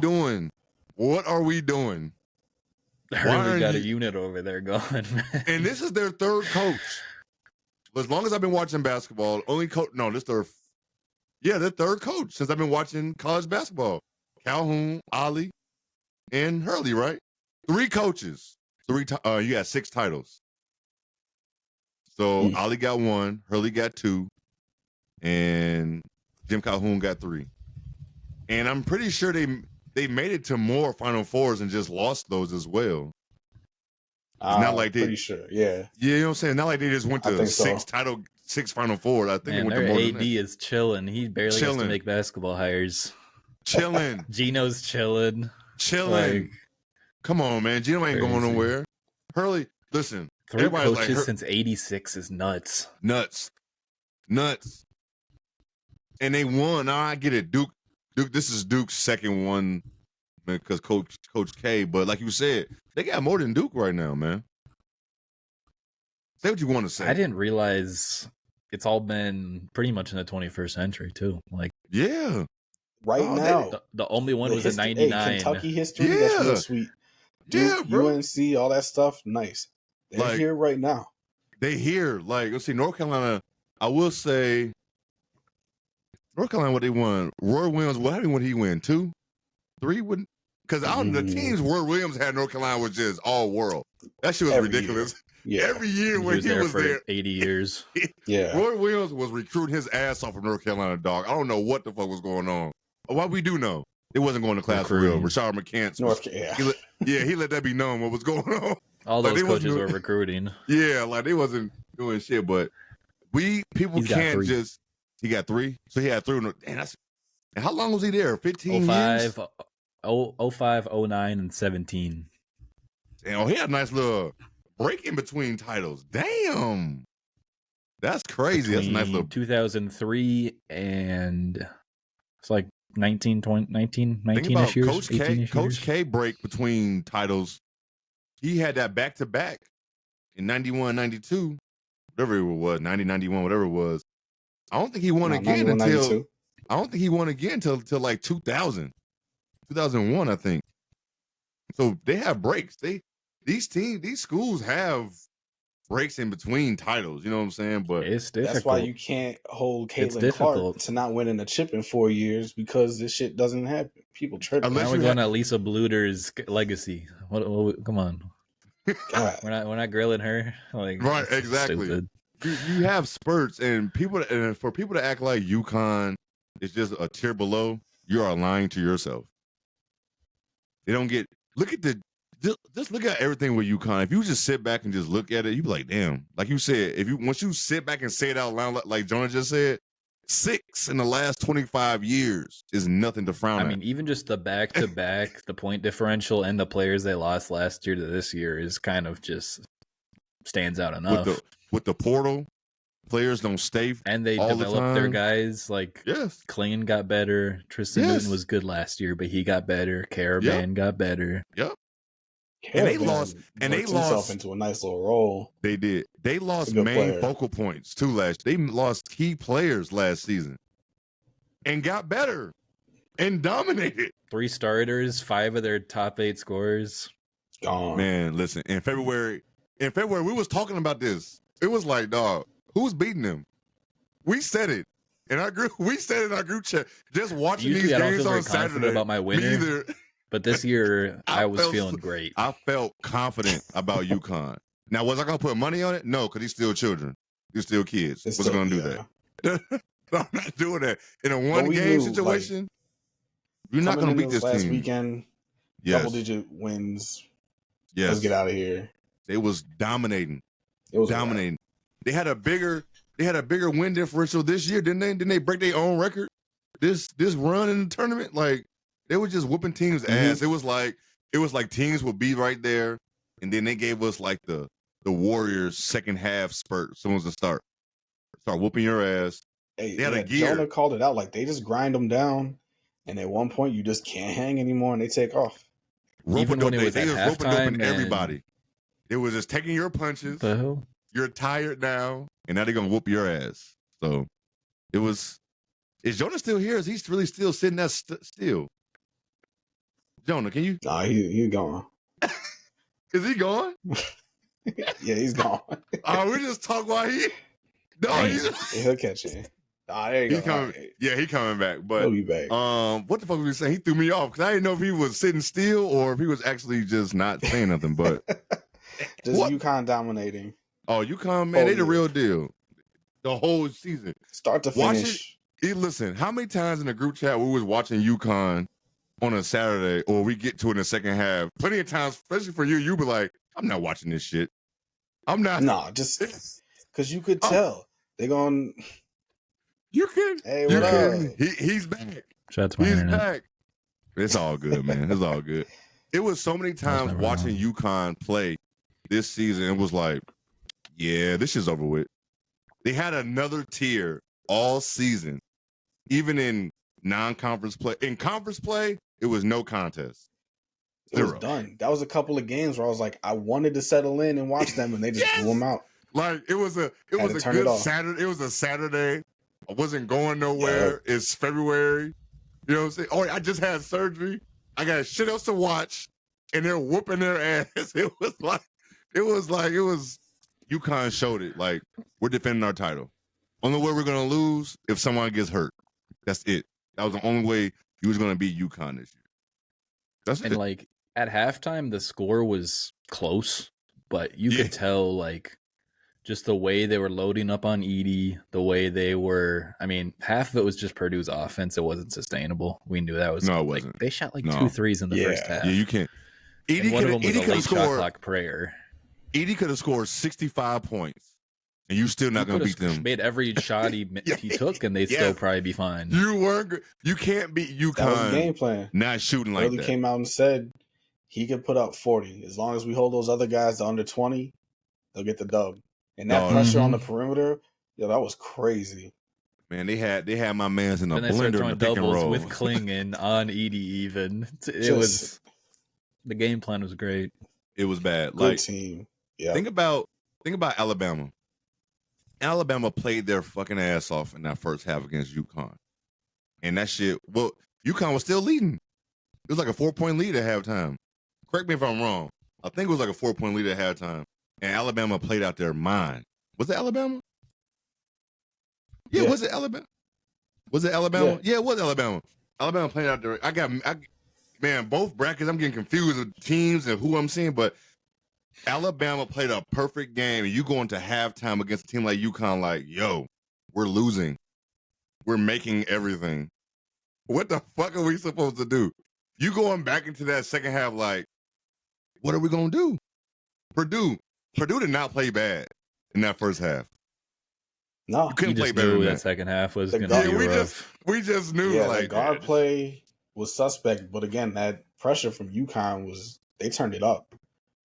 doing? What are we doing? Hurley got a unit over there going. And this is their third coach. As long as I've been watching basketball, their third coach since I've been watching college basketball. Calhoun, Ollie, and Hurley, right? 3 coaches. You got 6 titles. So Ollie got 1, Hurley got 2, and Jim Calhoun got 3. And I'm pretty sure they made it to more Final Fours and just lost those as well. It's not like they, pretty sure, yeah. Yeah, you know what I'm saying? Not like they just went to 6 Final Fours. I think their AD is chilling. He barely has to make basketball hires. Chilling. Gino's chilling. Chilling. Come on, man. Gino ain't going nowhere. Hurley, listen. 3 coaches since 86 is nuts. Nuts. And they won. Now I get it. Duke, this is Duke's second one because Coach K, but like you said, they got more than Duke right now, man. Say what you want to say. I didn't realize it's all been pretty much in the 21st century too. Like, yeah. Right now. The only one was in 99. Kentucky history, that's real sweet. Duke, bro. UNC, all that stuff, nice. They're here right now. They here. Like, let's see, North Carolina, I will say, North Carolina, what they won. Roy Williams, what happened when he win? 2? 3? Because the teams Roy Williams had North Carolina was just all world. That shit was ridiculous. Yeah. Every year when he was there. 80 years. Yeah. Roy Williams was recruiting his ass off of North Carolina, dog. I don't know what the fuck was going on. What we do know, it wasn't going to class for real. Rashard McCants. He let that be known what was going on. All those coaches were recruiting. Yeah, like they wasn't doing shit, but people can't just. He got 3, so he had 3. And how long was he there? 15 years. 05, 09, and 17. And he had a nice little break in between titles. Damn, that's crazy. That's a nice little 2003 and it's like 19-ish years. Coach K break between titles. He had that back-to-back in 91, 92, whatever it was, 90, 91, whatever it was. I don't think he won again until 2000, 2001, I think. So they have breaks. These schools have breaks in between titles. You know what I'm saying? But it's difficult. That's why you can't hold Caitlin Clark to not winning a chip in 4 years because this shit doesn't happen. People tripping. Now we're going to Lisa Bluter's legacy. What come on. God. We're not grilling her. Like, right, exactly. You have spurts, and for people to act like UConn is just a tier below, you are lying to yourself. They don't get. Look at just look at everything with UConn. If you just sit back and just look at it, you be like, damn. Like you said, once you sit back and say it out loud, like Jonah just said, 6 in the last 25 years is nothing to frown at. I mean, even just the back-to-back, the point differential, and the players they lost last year to this year is kind of just stands out enough. With the portal, players don't stay and they all developed their guys. Like, yes. Clayton got better. Tristan Newton was good last year, but he got better. Caravan got better. Yep. And they lost himself into a nice little role. They did. They lost main focal points too last. They lost key players last season, and got better, and dominated. 3 starters, 5 of their top 8 scorers. Gone. Man, listen. In February, we was talking about this. It was like, dog, who's beating them? We said it in our group. We said it in our group chat. Just watching these games on Saturday. About my winner. But this year, I was feeling great. I felt confident about UConn. Now, was I going to put money on it? No, because he's still children. He's still kids. Was I going to do that? I'm not doing that. In a one-game situation, you're not going to beat this team. Last weekend, double-digit wins. Yes. Let's get out of here. It was dominating. It was dominating. They had a bigger win differential this year, didn't they? Didn't they break their own record? This run in the tournament, like, they were just whooping teams' ass. It was like teams would be right there, and then they gave us like the Warriors second half spurt as soon as it start whooping your ass. Hey, they had a gear. Jonah called it out, like they just grind them down, and at one point you just can't hang anymore, and they take off. Even when it was at halftime, everybody. It was just taking your punches. The hell? You're tired now, and now they're gonna whoop your ass. So it was. Is Jonah still here? Is he really still sitting there still? Jonah, can you? Nah, he's gone. Is he gone? Yeah, he's gone. We just talk while he. No, he'll catch it. There you go. Coming, right. Yeah, he coming back. But he'll be back. What the fuck was he saying? He threw me off because I didn't know if he was sitting still or if he was actually just not saying nothing. But just UConn dominating. Oh, UConn, man, they the real deal. The whole season, start to finish. Listen, how many times in the group chat we was watching UConn on a Saturday, or we get to it in the second half? Plenty of times, especially for you be like, "I'm not watching this shit. I'm not." Nah, just because you could tell they're going. You can. Hey, what up? He's back. He's back. It's all good, man. It's all good. It was so many times watching UConn play this season. It was like, yeah, this is over with. They had another tier all season, even in non-conference play. In conference play, it was no contest. It was done. That was a couple of games where I was like, I wanted to settle in and watch them, and they just blew them out. Like it was a good Saturday. It was a Saturday. I wasn't going nowhere. Yeah. It's February. You know what I'm saying? Oh, I just had surgery. I got shit else to watch, and they're whooping their ass. It was UConn showed it. Like, we're defending our title. Only way we're gonna lose if someone gets hurt. That's it. That was the only way he was gonna beat UConn this year. That's it. And like at halftime, the score was close, but you could tell like just the way they were loading up on Edie, the way they were. I mean, half of it was just Purdue's offense. It wasn't sustainable. We knew that was. No, it wasn't. They shot like 2 threes in the first half. Yeah, you can't. Edie could have scored. Prayer. Edie could have scored 65 points, and you still not going to beat them. Made every shot he took, and they'd still probably be fine. You can't beat UConn. That was the game plan. Not shooting like that. Early came out and said he could put up 40 as long as we hold those other guys to under 20. They'll get the dub. And that pressure on the perimeter, that was crazy. Man, they had my mans in the blender in the pick and roll with Klingon on Edie. Even was the game plan was great. It was bad. Good team. Yeah. Think about Alabama. Alabama played their fucking ass off in that first half against UConn, and that shit. Well, UConn was still leading. It was like a 4-point lead at halftime. Correct me if I'm wrong. I think it was like a 4-point lead at halftime. And Alabama played out their mind. Was it Alabama? Yeah, was it Alabama? Was it Alabama? Yeah, it was Alabama. Alabama played out their. Man, both brackets. I'm getting confused with teams and who I'm seeing, but Alabama played a perfect game. And you go into halftime against a team like UConn, like, yo, we're losing. We're making everything. What the fuck are we supposed to do? You going back into that second half like, what are we gonna do? Purdue did not play bad in that first half. No, You couldn't You play just better knew than that second half was The going guard- to be Yeah, rough. we just knew yeah, like the guard play was suspect, but again, that pressure from UConn they turned it up.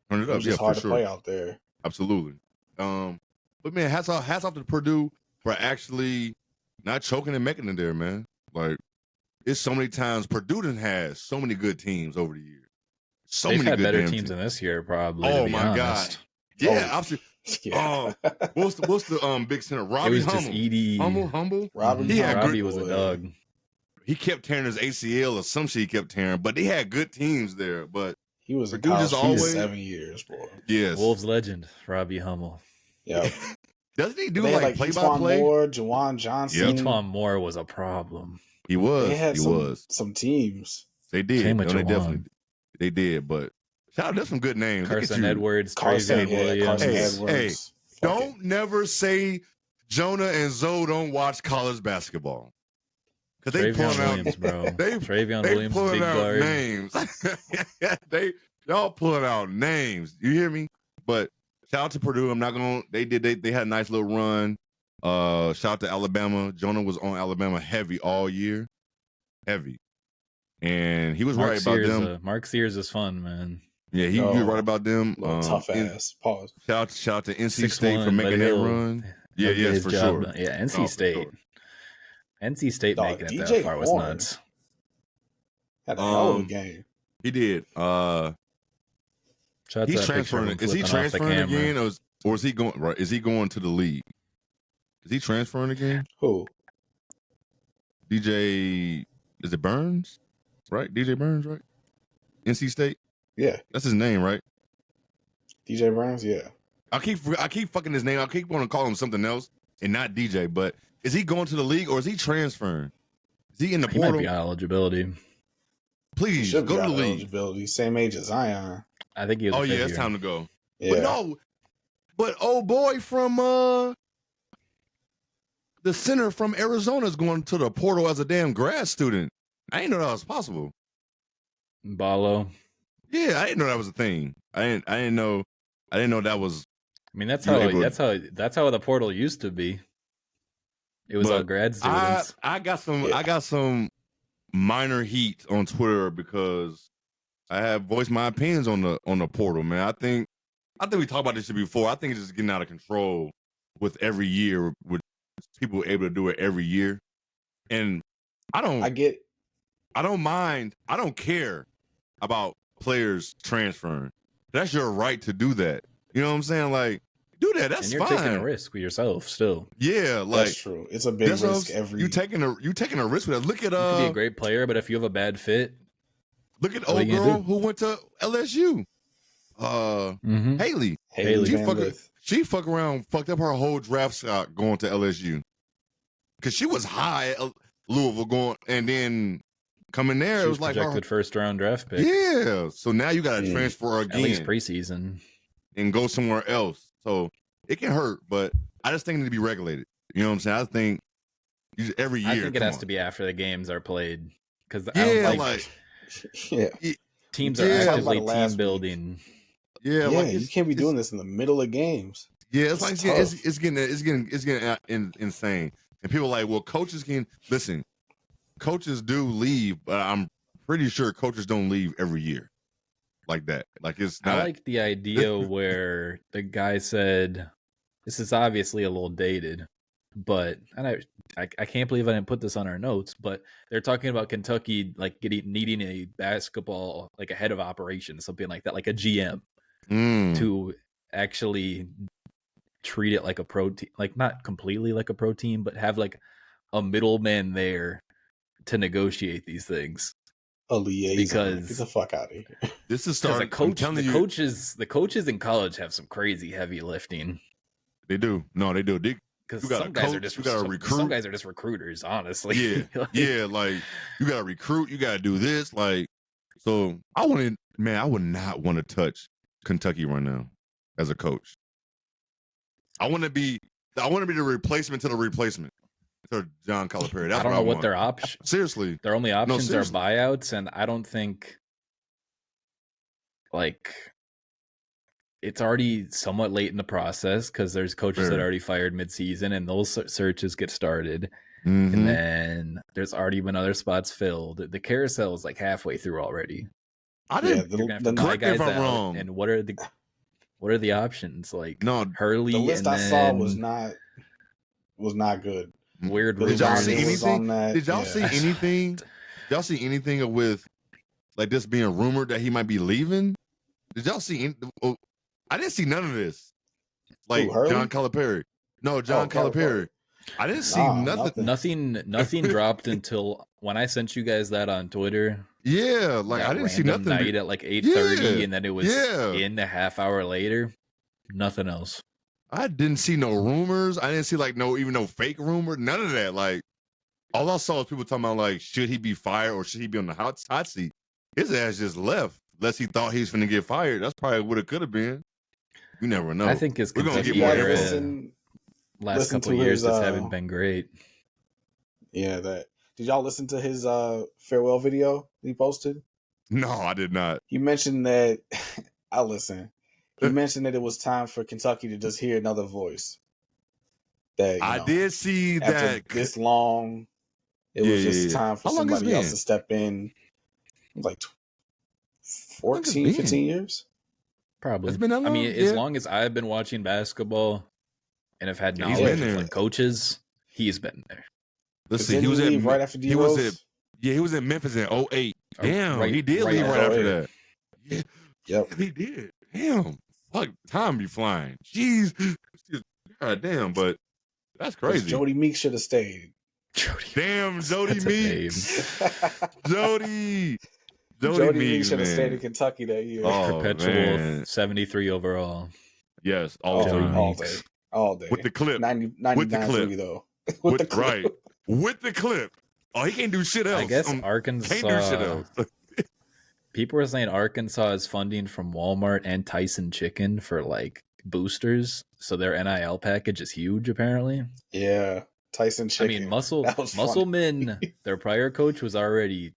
turn it It up. was Yeah, just for hard to sure. play out there. Absolutely. But man, hats off to Purdue for actually not choking and making it there, man. Like, it's so many times Purdue done has so many good teams over the years. So They've many had good better damn teams than this year, probably. Oh to be my God. honest. Yeah, Oh, absolutely. yeah. What's the big center? It Robbie was Hummel. just Edie. Humble. Robbie, He had Robbie good- was a boy. dog. He kept tearing his ACL or some shit he kept tearing, but they had good teams there. But He was in Purdue college just for always- 7 years, boy. yes, Wolves legend, Robbie Hummel. Yeah. doesn't he do They had like play by Etwan play? Moore, Jawan Johnson. Etwan Moore was a problem. He was. They had he some, was. some teams. They did. Same with No, they Jawan. definitely they did. But shout out, there's some good names. Look at Carson you. Edwards, Carson, Travion yeah, Williams. Carson Hey, Edwards. Fuck it. Don't never say Jonah and Zoe don't watch college basketball. Because they Travion pulling out Williams, bro. Travion they Williams, pulling big out guard. names. Y'all pulling out names. You hear me? But shout out to Purdue. I'm not gonna. They had a nice little run. Shout out to Alabama. Jonah was on Alabama heavy all year, heavy, and he was right about them. Mark Sears is fun, man. Yeah, he was right about them. Little tough ass. Pause. Shout out to NC 6'1", State for making but that he'll- run. Yeah, he'll get yes, his for job sure. done. Yeah, NC No, for State. sure. NC State Dog, making it DJ that far was Horn. nuts. Had a hell of a game. He did. Shout out to He's that picture of transferring. him Is he flipping off the transferring camera. again, or is he going? Right? Is he going to the league? Is he transferring again? Who? DJ, is it Burns? Right, DJ Burns, right? NC State. Yeah. That's his name, right? DJ Burns? Yeah. I keep fucking his name. I keep wanting to call him something else and not DJ. But is he going to the league or is he transferring? Is he in the He might portal? be on eligibility. Please Should go be to the out of league. eligibility. Same age as Zion. I think he was. Oh a yeah, fifth it's year. time to go. Yeah. But no, but old boy from the center from Arizona is going to the portal as a damn grad student. I didn't know that was possible. Balo. Yeah, I didn't know that was a thing. I didn't know that was. I mean, that's You were how able to- that's how the portal used to be. It was all But grad students. I got some Yeah. I got some minor heat on Twitter because I have voiced my opinions on the portal, man. I think we talked about this shit before. I think it's just getting out of control with every year, with people able to do it every year. And I don't mind. I don't care about players transferring. That's your right to do that. You know what I'm saying? Like, do that. That's and you're fine. taking a risk with yourself still. Yeah, like That's true. It's a big that's what risk I'm- every you taking a risk with that. Look at You could be a great player, but if you have a bad fit, look at what are old you gonna girl do? who went to LSU. Haley. Haley She fuck around, fucked up her whole draft stock going to LSU. Cause she was high at Louisville going, and then coming there, she it was was like projected her, first round draft pick. yeah. So now you got to transfer At least again preseason. and go somewhere else. So it can hurt, but I just think it need to be regulated. You know what I'm saying? I think every year. I think it come has on. to be after the games are played because Yeah, I don't like think Yeah. teams yeah. are Talked actively about it last team week. building. yeah, Yeah, like you can't be doing this in the middle of games. Yeah, it's like It's it's tough. getting insane, and people are like, well, coaches can listen. Coaches do leave, but I'm pretty sure coaches don't leave every year like that. Like it's not. I like the idea where the guy said, "This is obviously a little dated, but and I can't believe I didn't put this on our notes, but they're talking about Kentucky like needing a basketball like a head of operations, something like that, like a GM to actually treat it like a pro team, like not completely like a pro team, but have like a middleman there to negotiate these things. A liaison. Because- Get the fuck out of here. This is Because starting. the coaches in college have some crazy heavy lifting. They do. No, they do. Because You gotta some guys are coach, just you gotta some recruit. guys are just recruiters, honestly. Yeah, Like, yeah. Like you gotta recruit. You gotta do this. Like so, I would not want to touch Kentucky right now as a coach. I want to be the replacement to the replacement to John Calipari. That's I don't what know what want. their option. Seriously, Their only options are seriously. buyouts, and I don't think like it's already somewhat late in the process because there's coaches that already fired midseason, and those searches get started. And then there's already been other spots filled. The carousel is like halfway through already. I didn't. You're gonna have to buy guys out. Wrong. And what are the options? Like Hurley. The list and I saw was not good. Weird. Did y'all see anything? Did y'all see anything? Did y'all see anything with like this being rumored that he might be leaving? Did y'all see? I didn't see none of this. Like John Calipari. No, John Calipari. I didn't see nothing. Nothing dropped until when I sent you guys that on Twitter. Yeah, like I didn't see nothing. Night at like 8:30, and then it was in a half hour later. Nothing else. I didn't see no rumors. I didn't see like no fake rumor. None of that. Like all I saw was people talking about like should he be fired or should he be on the hot seat? His ass just left. Unless he thought he was going to get fired. That's probably what it could have been. You never know. I think his Kentucky last couple of years just haven't been great. Yeah, that. Did y'all listen to his farewell video he posted? No, I did not. He mentioned that. I listened. He mentioned that it was time for Kentucky to just hear another voice. That I did see that this long. It was just time for somebody else to step in. It was like 14, 15 years. Probably. It's been that long? I mean, as long as I've been watching basketball and have had knowledge of like coaches, he's been there. Let's see. He was right after D Rose. He was in Memphis in 2008. Damn, he did leave right after that. Yeah. Yep. He did. Damn. Fuck, time be flying. Jeez. God damn, but that's crazy. Jody Meeks should have stayed. Damn, Jody Meeks. Jody Meeks should have stayed in Kentucky that year. Oh, perpetual 73 overall. Yes, all day. With the clip. 99 with the clip. though. With the clip. Right. With the clip. Oh, he can't do shit else. I guess Arkansas. Can't do shit else. People were saying Arkansas is funding from Walmart and Tyson Chicken for like boosters, so their NIL package is huge. Apparently, yeah. Tyson Chicken. I mean, Musselman, their prior coach was already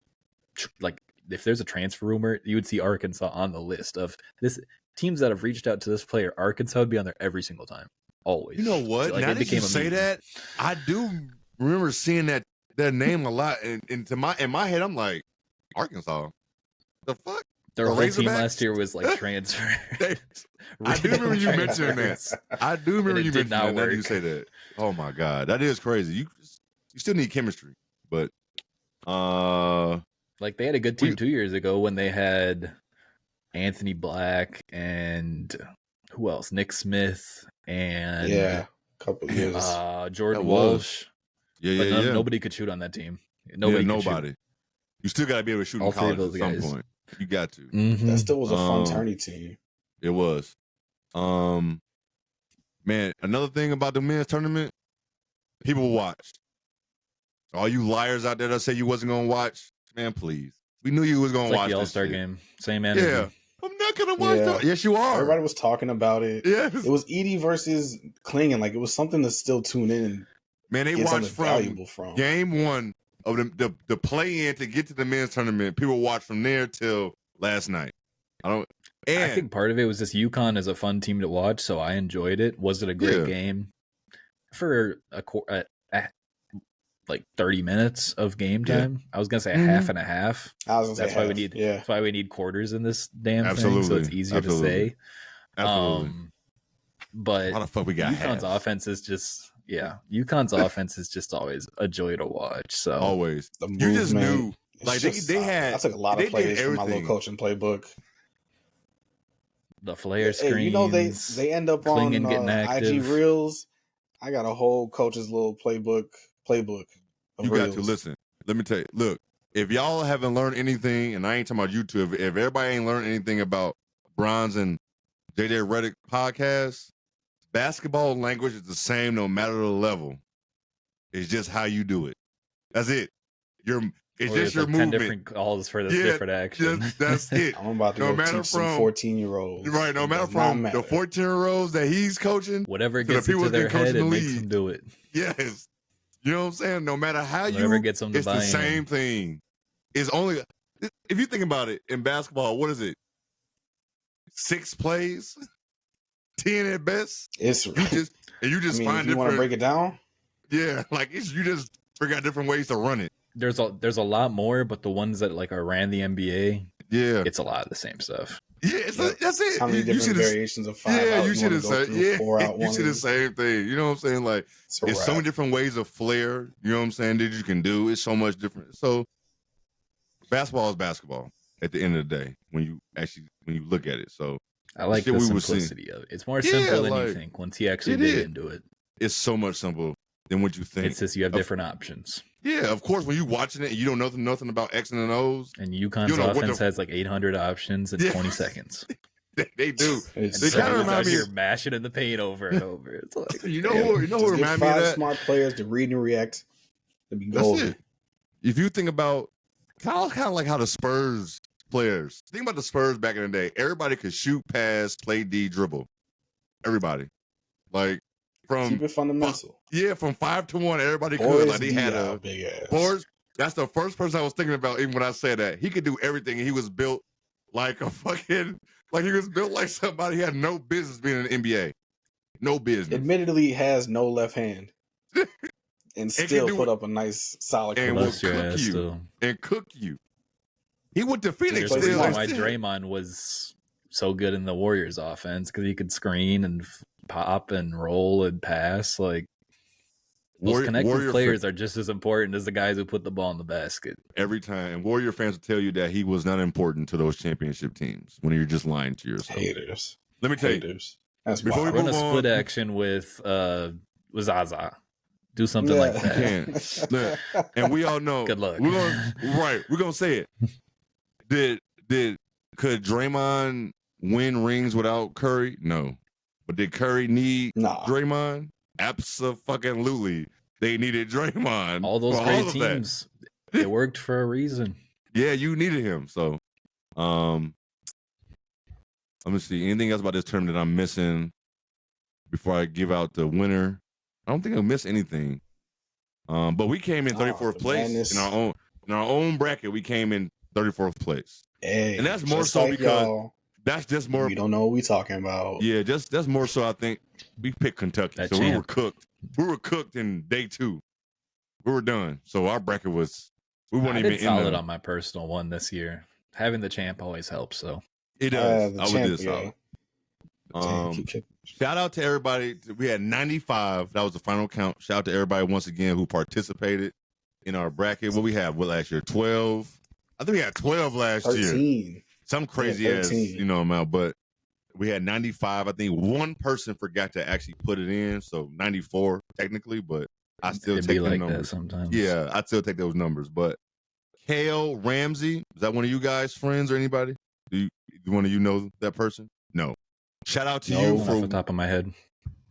like, if there's a transfer rumor, you would see Arkansas on the list of this teams that have reached out to this player. Arkansas would be on there every single time, always. You know what? So, like, now that you say that, I do remember seeing that name a lot, and in my head, I'm like, Arkansas. The fuck? Their whole team last year was like transfer. I do remember you mentioning that. I do remember you mentioning that. Now you say that. Oh my god, that is crazy. You still need chemistry, but like they had a good team 2 years ago when they had Anthony Black and who else? Nick Smith and a couple years. Jordan Walsh. Yeah. Nobody could shoot on that team. Nobody. You still got to be able to shoot in college at some point. You got to. Mm-hmm. That still was a fun tourney team. It was. Man, another thing about the men's tournament, people watched. All you liars out there that say you wasn't going to watch, man, please. We knew you was going to watch the All-Star game. Same energy. Yeah. I'm not going to watch that. Yes, you are. Everybody was talking about it. Yes. It was Edie versus Klingon. Like, it was something to still tune in. Man, they watched from game one of the play-in to get to the men's tournament. People watched from there till last night. I think part of it was just UConn is a fun team to watch, so I enjoyed it. Was it a great game? For like 30 minutes of game time. I was gonna say a half and a half. That's why we need. Yeah. That's why we need quarters in this damn thing, so it's easier to say. Absolutely. But how the fuck we got UConn's offense is just UConn's offense is just always a joy to watch. So always you just knew like they had. I took a lot of plays from my little coaching playbook. The flare screens. You know they end up on IG Reels. I got a whole coach's little playbook. You got to listen. Let me tell you. Look, if y'all haven't learned anything, and I ain't talking about YouTube, if everybody ain't learned anything about Bronze and JJ Redick podcast, basketball language is the same no matter the level. It's just how you do it. That's it. It's just your movement. 10 different calls for this different action. That's it. I'm about to teach some 14-year-olds. Right, no matter from the 14-year-olds that he's coaching. Whatever gets into their head and makes them do it. Yes. You know what I'm saying? No matter how gets them to it's the same thing. It's only, if you think about it, in basketball, what is it? 6 plays? 10 at best. It's You just I mean, find if you want to different. break it down, Yeah, like you just figure out different ways to run it. There's a lot more, but the ones that like around the NBA, Yeah, it's a lot of the same stuff. yeah, that's it. how many different variations of 5 Yeah, out you should have go said. through, Yeah, 4 out, you 1 should have in? same thing. You know what I'm saying? Like it's so many different ways of flair. You know what I'm saying? That you can do. It's so much different. So basketball is basketball at the end of the day when you look at it. So I like shit the we were seeing. simplicity of it. It's more simple than you like, think once you actually it dig is. into it. It's so much simple than what you think. It's just you have different options. Yeah, of course. When you watching it, and you don't know nothing about X and O's. And UConn's offense has like 800 options in 20 seconds. They do. They kind of remind me of mashing in the paint over and over. It's like you know who remind me of that? Smart players to read and react. To be golden. That's it. If you think about kind of like how the Spurs players think about the Spurs back in the day, everybody could shoot, pass, play D, dribble. Everybody, like from keep it fundamental. Yeah, from 5 to 1, everybody Boris could. Like they had a big ass. Boris. That's the first person I was thinking about. Even when I said that, he could do everything. And he was built like a fucking. Like he was built like somebody who had no business being in the NBA. No business. Admittedly, has no left hand. And still put up a nice solid and will cook you. Still. And cook you. He went to Phoenix. There's a reason why Draymond was so good in the Warriors offense, because he could screen and pop and roll and pass. Like those connected players are just as important as the guys who put the ball in the basket. Every time. And Warrior fans will tell you that he was not important to those championship teams when you're just lying to yourself. Haters. Let me tell you. That's before we move on, split action with Zaza. Do something like that. And we all know. Good luck. We're gonna say it. Could Draymond win rings without Curry? No. But did Curry need Draymond? Absolutely. They needed Draymond. All those great teams, they worked for a reason. Yeah, you needed him. So, let me see. Anything else about this tournament that I'm missing before I give out the winner? I don't think I missed anything. But we came in 34th place in our own bracket. We came in 34th place, and that's more so because that's just more. We don't know what we're talking about. Yeah, that's more so. I think we picked Kentucky, so we were cooked. We were cooked in day 2. We were done. So our bracket was. We weren't even solid on my personal one this year. Having the champ always helps. So it does. I would do solid. Shout out to everybody. We had 95. That was the final count. Shout out to everybody once again who participated in our bracket. What we have? What last year? 12. I think we had 12 last 13. year. Some crazy ass, amount. But we had 95. I think one person forgot to actually put it in, so 94 technically. But I still take the like numbers that sometimes. Yeah, I still take those numbers. But Kale Ramsey, is that one of you guys' friends or anybody? Do one of you know that person? No. Shout out to you for off the top of my head.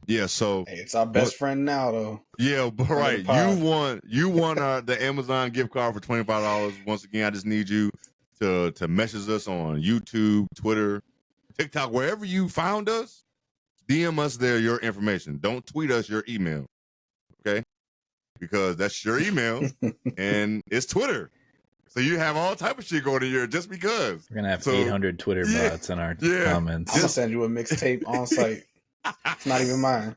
Yeah, so hey, it's our best friend now, though. Yeah, but right. You won the Amazon gift card for $25. Once again, I just need you to message us on YouTube, Twitter, TikTok, wherever you found us. DM us there your information. Don't tweet us your email, okay? Because that's your email and it's Twitter. So you have all type of shit going in here just because. We're gonna have 800 Twitter bots in our comments. I'm gonna send you a mixtape on site. It's not even mine.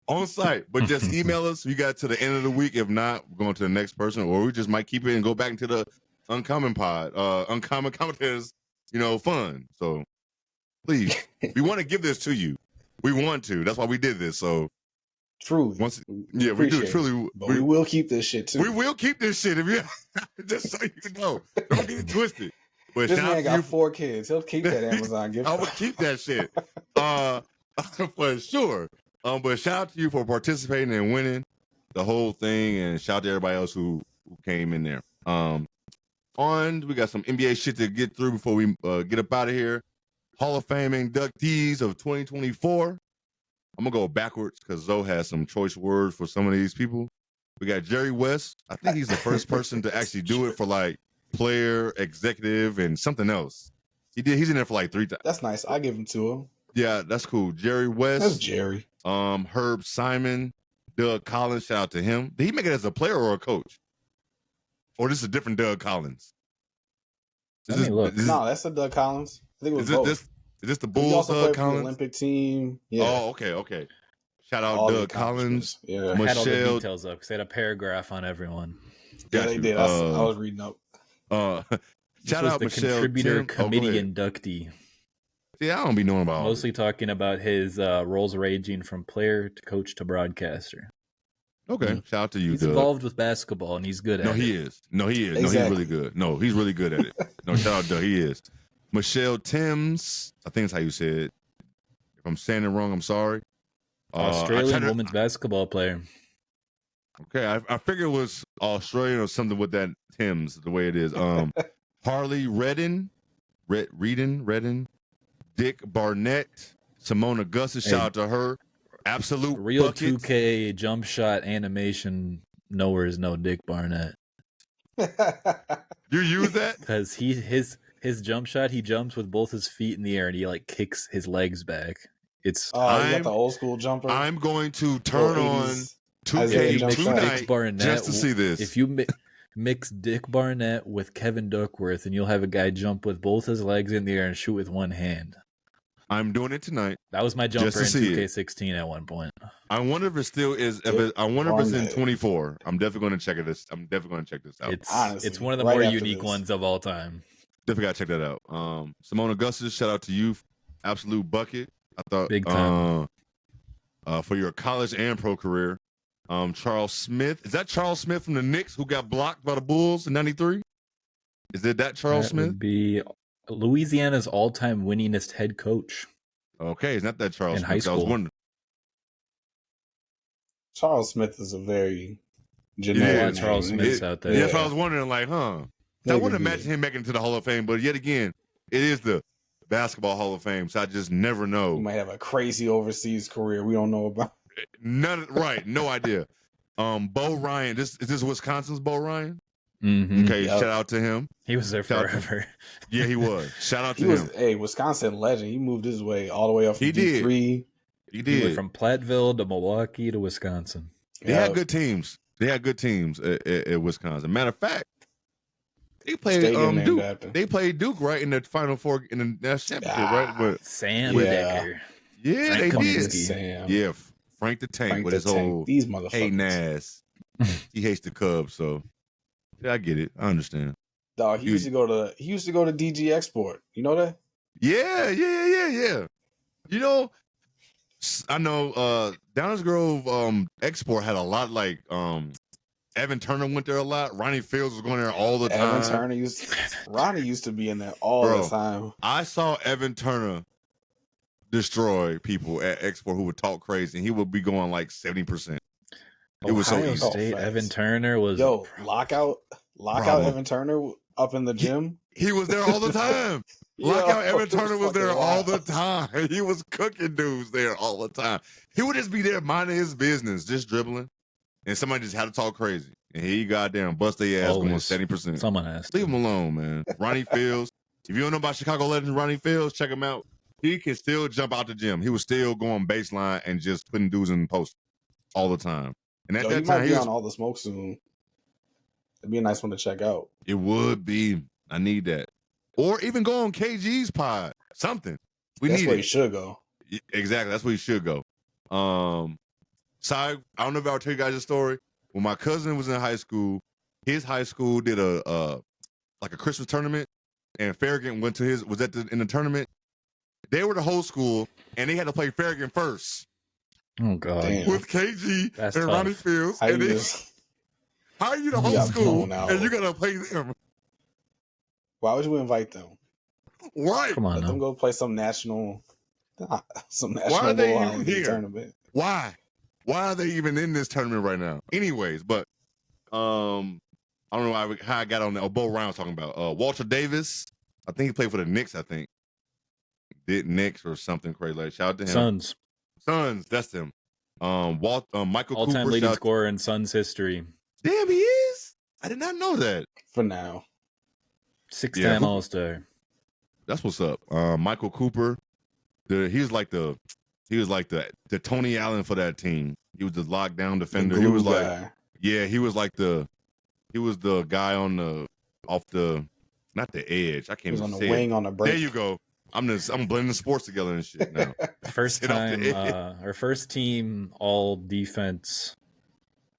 On site, but just email us. You got to the end of the week. If not, we're going to the next person, or we just might keep it and go back into the uncommon pod, uncommon commentators. Fun. So please, we want to give this to you. We want to. That's why we did this. So. Truly. We do truly. But we will keep this shit too. We will keep this shit if you just so you know. Don't get it twisted. But this man got 4 kids. He'll keep that Amazon gift card. I will keep that shit. For sure. But shout out to you for participating and winning the whole thing, and shout out to everybody else who came in there. We got some NBA shit to get through before we get up out of here. Hall of Fame inductees of 2024. I'm going to go backwards because Zoe has some choice words for some of these people. We got Jerry West. I think he's the first person to actually do it for like player, executive, and something else. He's in there for like 3 times. That's nice. I give him to him. Yeah, that's cool. Jerry West. That's Jerry. Herb Simon, Doug Collins. Shout out to him. Did he make it as a player or a coach? Or this is a different Doug Collins? Look. No, that's a Doug Collins. I think it was both. Is this the He Bulls? also Doug played for the Collins. Olympic team. Yeah. Oh, okay. Shout out All the Doug Collins. accomplishments. Yeah. I had all the Michelle. details up because they had a paragraph on everyone. Yeah, Got they you. did. I was reading up. This Shout was out the Michelle contributor Tim. committee go ahead. inductee. See, I don't be knowing about all Mostly talking about his roles ranging from player to coach to broadcaster. this. Okay, shout out to you, He's Doug. involved with basketball and he's good at it. He is. No, he is. Exactly. No, he's really good. No, he's really good at it. No, shout out, Doug. He is. Michelle Timms. I think that's how you say it. If I'm saying it wrong, I'm sorry. Australian women's basketball player. Okay, I figured it was Australian or something with that Timms, the way it is. Harley Redden, Dick Barnett, Simone Augustus. Shout out to her. Absolute real buckets. 2K jump shot animation. Nowhere is no Dick Barnett. You use that? Because his jump shot, he jumps with both his feet in the air and he like kicks his legs back. It's you got the old school jumper. I'm going to turn on 2K tonight just to see this. If you mix Dick Barnett with Kevin Duckworth, and you'll have a guy jump with both his legs in the air and shoot with one hand. I'm doing it tonight. That was my jumper in 2K16 at one point. I wonder if it still is. I wonder if it's in 24. I'm definitely going to check it. I'm definitely going to check this out. It's one of the more unique ones of all time. Definitely got to check that out. Simone Augustus, shout out to you. Absolute bucket. I thought big time for your college and pro career. Charles Smith. Is that Charles Smith from the Knicks who got blocked by the Bulls in '93? Is it that Charles Smith? Would be Louisiana's all-time winningest head coach. Okay, it's not that Charles in Smith. high school. I was wondering. Charles Smith is a very generic name. Charles Smith's out there. Yeah, that's what I was wondering. Like, I wouldn't imagine him making it to the Hall of Fame, but yet again, it is the Basketball Hall of Fame, so I just never know. He might have a crazy overseas career we don't know about. Right, no idea. Bo Ryan. Is this Wisconsin's Bo Ryan? Mm-hmm. Okay, shout out to him. He was there forever. Yeah, he was. Shout out to him. Hey, Wisconsin legend. He moved his way all the way up from D3. He did. He went from Platteville to Milwaukee to Wisconsin. They had good teams. At Wisconsin. Matter of fact, they played Duke. They played Duke right in the Final Four in the national championship, right? But Sam Decker. Yeah, Frank they did. Sam. Yeah, Frank the Tank with his whole these motherfuckers. hating ass. He hates the Cubs, so yeah, I get it. I understand. Dog, he used to go to DG Export. You know that? Yeah. You know, I know Downers Grove Export had a lot like Evan Turner went there a lot. Ronnie Fields was going there all the time. Evan Turner Ronnie used to be in there all the time. I saw Evan Turner destroy people at Export who would talk crazy, and he would be going like 70%. It was so easy. State, Evan Turner was lockout Evan Turner up in the gym. He was there all the time. Lockout Evan Turner was there all the time. He was cooking dudes there all the time. He would just be there minding his business, just dribbling, and somebody just had to talk crazy. And he goddamn bust their ass going 70%. Someone has to. Leave him alone, man. Ronnie Fields. If you don't know about Chicago legend Ronnie Fields, check him out. He can still jump out the gym. He was still going baseline and just putting dudes in the post all the time. And at that time, might be on All the Smoke soon. It'd be a nice one to check out. It would be. I need that. Or even go on KG's pod. Something. That's where you should go. Exactly. That's where you should go. I don't know if I'll tell you guys a story. When my cousin was in high school, his high school did a Christmas tournament, and Farragut was in the tournament. They were the whole school, and they had to play Farragut first. Oh God! Damn. With KG and tough. Ronnie Fields. How are you the whole school and you gotta play them? Why would you invite them? Right. Come on, Let them go play some national Why are they even here? tournament. Why are they even in this tournament right now? Anyways, but I don't know how I got on that. Bo Ryan was talking about Walter Davis. I think he played for the Knicks. I think did Knicks or something crazy. Like shout out to him. Suns. That's him. Michael all-time Cooper, leading scorer in Suns history. Damn, he is. I did not know that. For now, 6-time All-Star. That's what's up. Michael Cooper. He was like the Tony Allen for that team. He was the lockdown defender. He was guy. he was the guy on not the edge. I can't even say on the wing it. on the break. There you go. I'm blending the sports together and shit now. First time, our first team all defense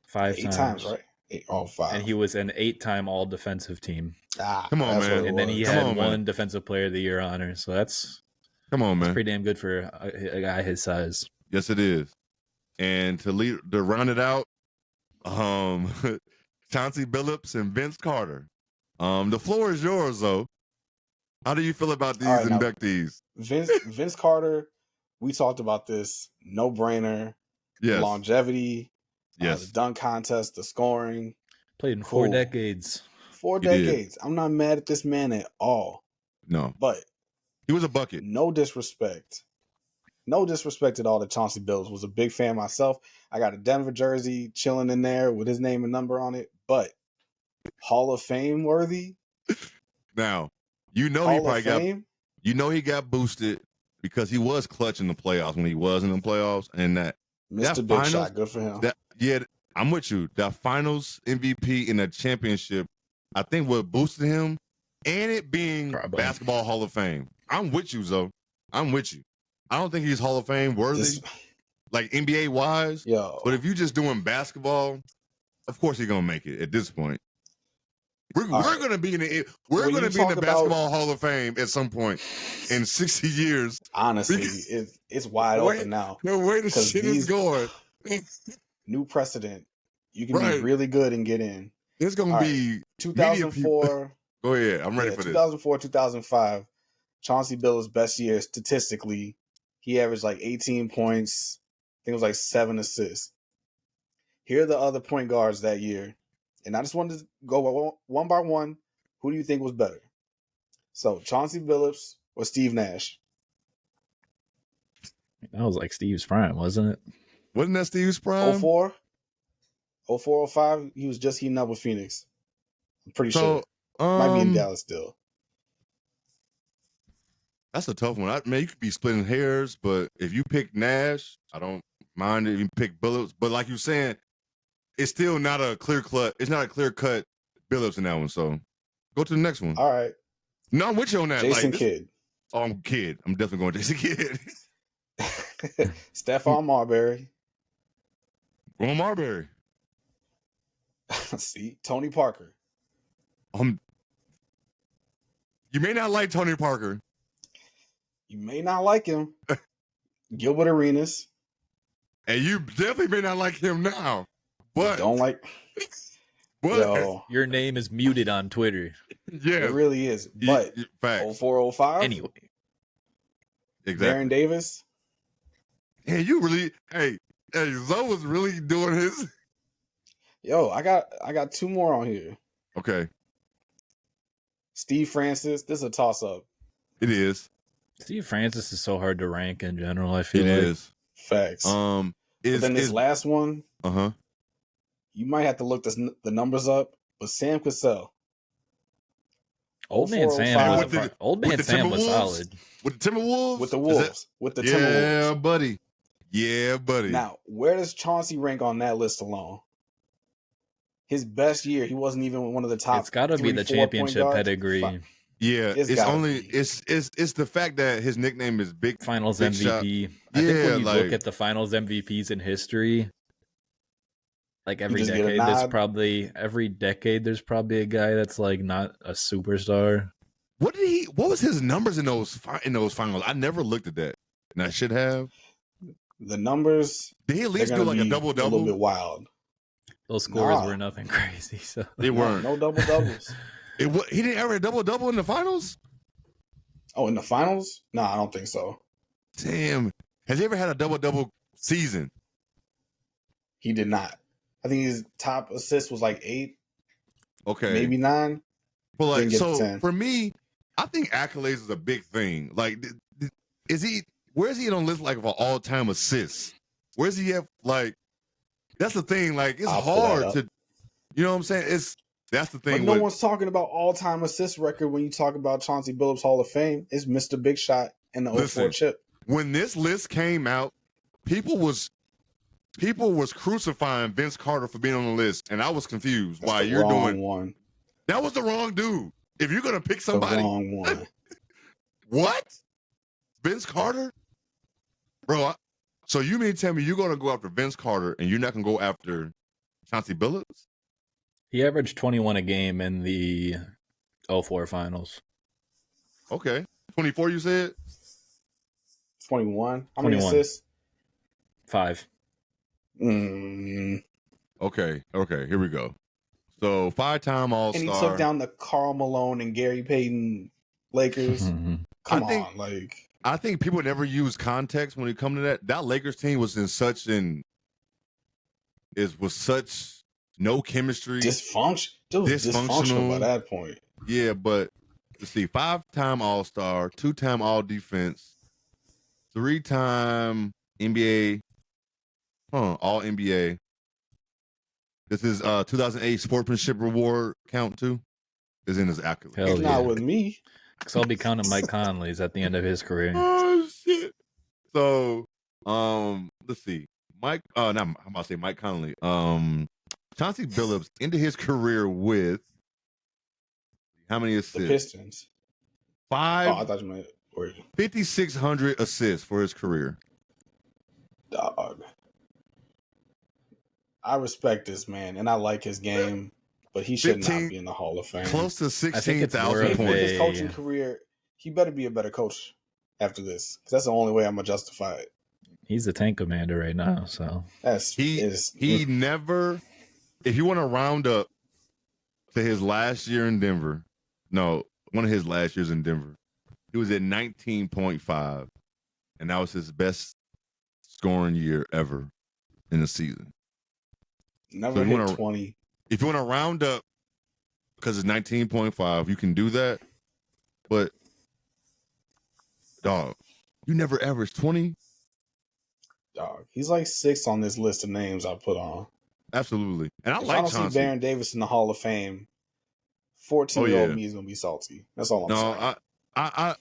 5 8 times, right? 5. And he was an 8-time all defensive team. Come on, man. And then he had one defensive player of the year honor. So that's pretty damn good for a guy his size. Yes, it is. And to round it out, Chauncey Billups and Vince Carter. The floor is yours, though. How do you feel about these inductees? Vince Carter, we talked about this. No brainer. Yes. Longevity. Yes. The dunk contest, the scoring. Played in 4 decades. 4 decades. I'm not mad at this man at all. No. But he was a bucket. No disrespect. No disrespect at all to Chauncey Billups. Was a big fan myself. I got a Denver jersey chilling in there with his name and number on it. But Hall of Fame worthy? Now, he got boosted because he was clutch in the playoffs when he was in the playoffs. And that Mr. Big Shot, good for him. I'm with you. That finals MVP in the championship, I think what boosted him, and it being Basketball Hall of Fame. I'm with you, Zoe. I'm with you. I don't think he's Hall of Fame worthy, like NBA wise. Yo. But if you're just doing basketball, of course he's gonna make it at this point. We're gonna be in the Basketball Hall of Fame at some point in 60 years. Honestly, it's wide open now. The way the shit is going. New precedent. You can be really good and get in. It's gonna be 2004. Go ahead. I'm ready for this. 2004, 2005. Chauncey Billups' best year statistically. He averaged like 18 points. I think it was like 7 assists. Here are the other point guards that year. And I just wanted to go one by one. Who do you think was better? So, Chauncey Billups or Steve Nash? That was like Steve's prime, wasn't it? Wasn't that Steve's prime? 04? 04, 05? He was just heating up with Phoenix. I'm pretty sure. Might be in Dallas still. That's a tough one. Man, you could be splitting hairs, but if you pick Nash, I don't mind if you pick Billups. But like you're saying, it's still not a clear cut. It's not a clear cut Billups in that one. So go to the next one. All right. No, I'm with you on that. Jason Kidd. Oh, I'm Kidd. I'm definitely going Jason Kidd. Stephon Marbury. Going Marbury. See, Tony Parker. You may not like Tony Parker. You may not like him. Gilbert Arenas. And you definitely may not like him now. But don't like. Yo, your name is muted on Twitter. Yeah, it really is. But 0405. Anyway, exactly. Baron Davis. Hey, hey, Zoe was really doing his. Yo, I got 2 more on here. Okay. Steve Francis. This is a toss up. It is. Steve Francis is so hard to rank in general. I feel it like. Is. Facts. But then this last one. You might have to look the numbers up, but Sam Cassell. Old Man Sam was solid. With the Timberwolves? With the Wolves. With the Timberwolves. Yeah, buddy. Now, where does Chauncey rank on that list alone? His best year, he wasn't even one of the top. It's got to be the championship pedigree. Yeah, it's the fact that his nickname is Big Finals Big MVP. Shot. I think when you look at the Finals MVPs in history, like every decade, there's probably a guy that's like not a superstar. What was his numbers in those finals? I never looked at that, and I should have. The numbers. Did he at least do like a double-double? A little bit wild. Those scores were nothing crazy. So they weren't. No double-doubles. He didn't ever a double-double in the finals? Oh, in the finals? No, I don't think so. Damn. Has he ever had a double-double season? He did not. I think his top assist was like 8. Okay. Maybe 9. But like, so for me, I think accolades is a big thing. Like, where is he on the list like of all-time assists? Where's he at? Like, that's the thing. Like, it's hard to, you know what I'm saying? That's the thing. But no one's talking about all-time assist record when you talk about Chauncey Billups Hall of Fame. It's Mr. Big Shot and the 04 chip. When this list came out, people was crucifying Vince Carter for being on the list, and I was confused why you're doing one. That was the wrong dude. If you're gonna pick somebody, the wrong one. What? Vince Carter? Bro, so you mean to tell me you're going to go after Vince Carter and you're not going to go after Chauncey Billups? He averaged 21 a game in the 04 finals. Okay. 24, you said? 21. How 21. many assists? 5. Okay, here we go. So 5-time All-Star. And he took down the Karl Malone and Gary Payton Lakers. Come on, like. I think people never use context when it comes to that. That Lakers team was in such no chemistry. Dysfunctional by that point. Yeah, but let's see, 5-time All-Star, 2-time All-Defense, 3-time NBA, All-NBA. This is 2008 Sportsmanship Award count too. Is in his accolade. It's not with me. Because I'll be counting Mike Conley's at the end of his career. Oh shit! So, let's see, Mike. I'm about to say Mike Conley. Chauncey Billups ended his career with how many assists? The Pistons. 5. Oh, I thought you meant 5,600 assists for his career. Dog. I respect this man, and I like his game, but he should not be in the Hall of Fame. Close to 16,000 points. points. His coaching career, he better be a better coach after this, because that's the only way I'm gonna justify it. He's the tank commander right now, so he never. If you want to round up to his last year in Denver, one of his last years in Denver, he was at 19.5, and that was his best scoring year ever in the season. Never hit 20. If you want to round up, because it's 19.5, you can do that. But, dog, you never averaged 20? Dog, he's like 6th on this list of names I put on. Absolutely. And I if like I don't Chauncey. see Baron Davis in the Hall of Fame, 14-year-old me is going to be salty. That's all I'm saying.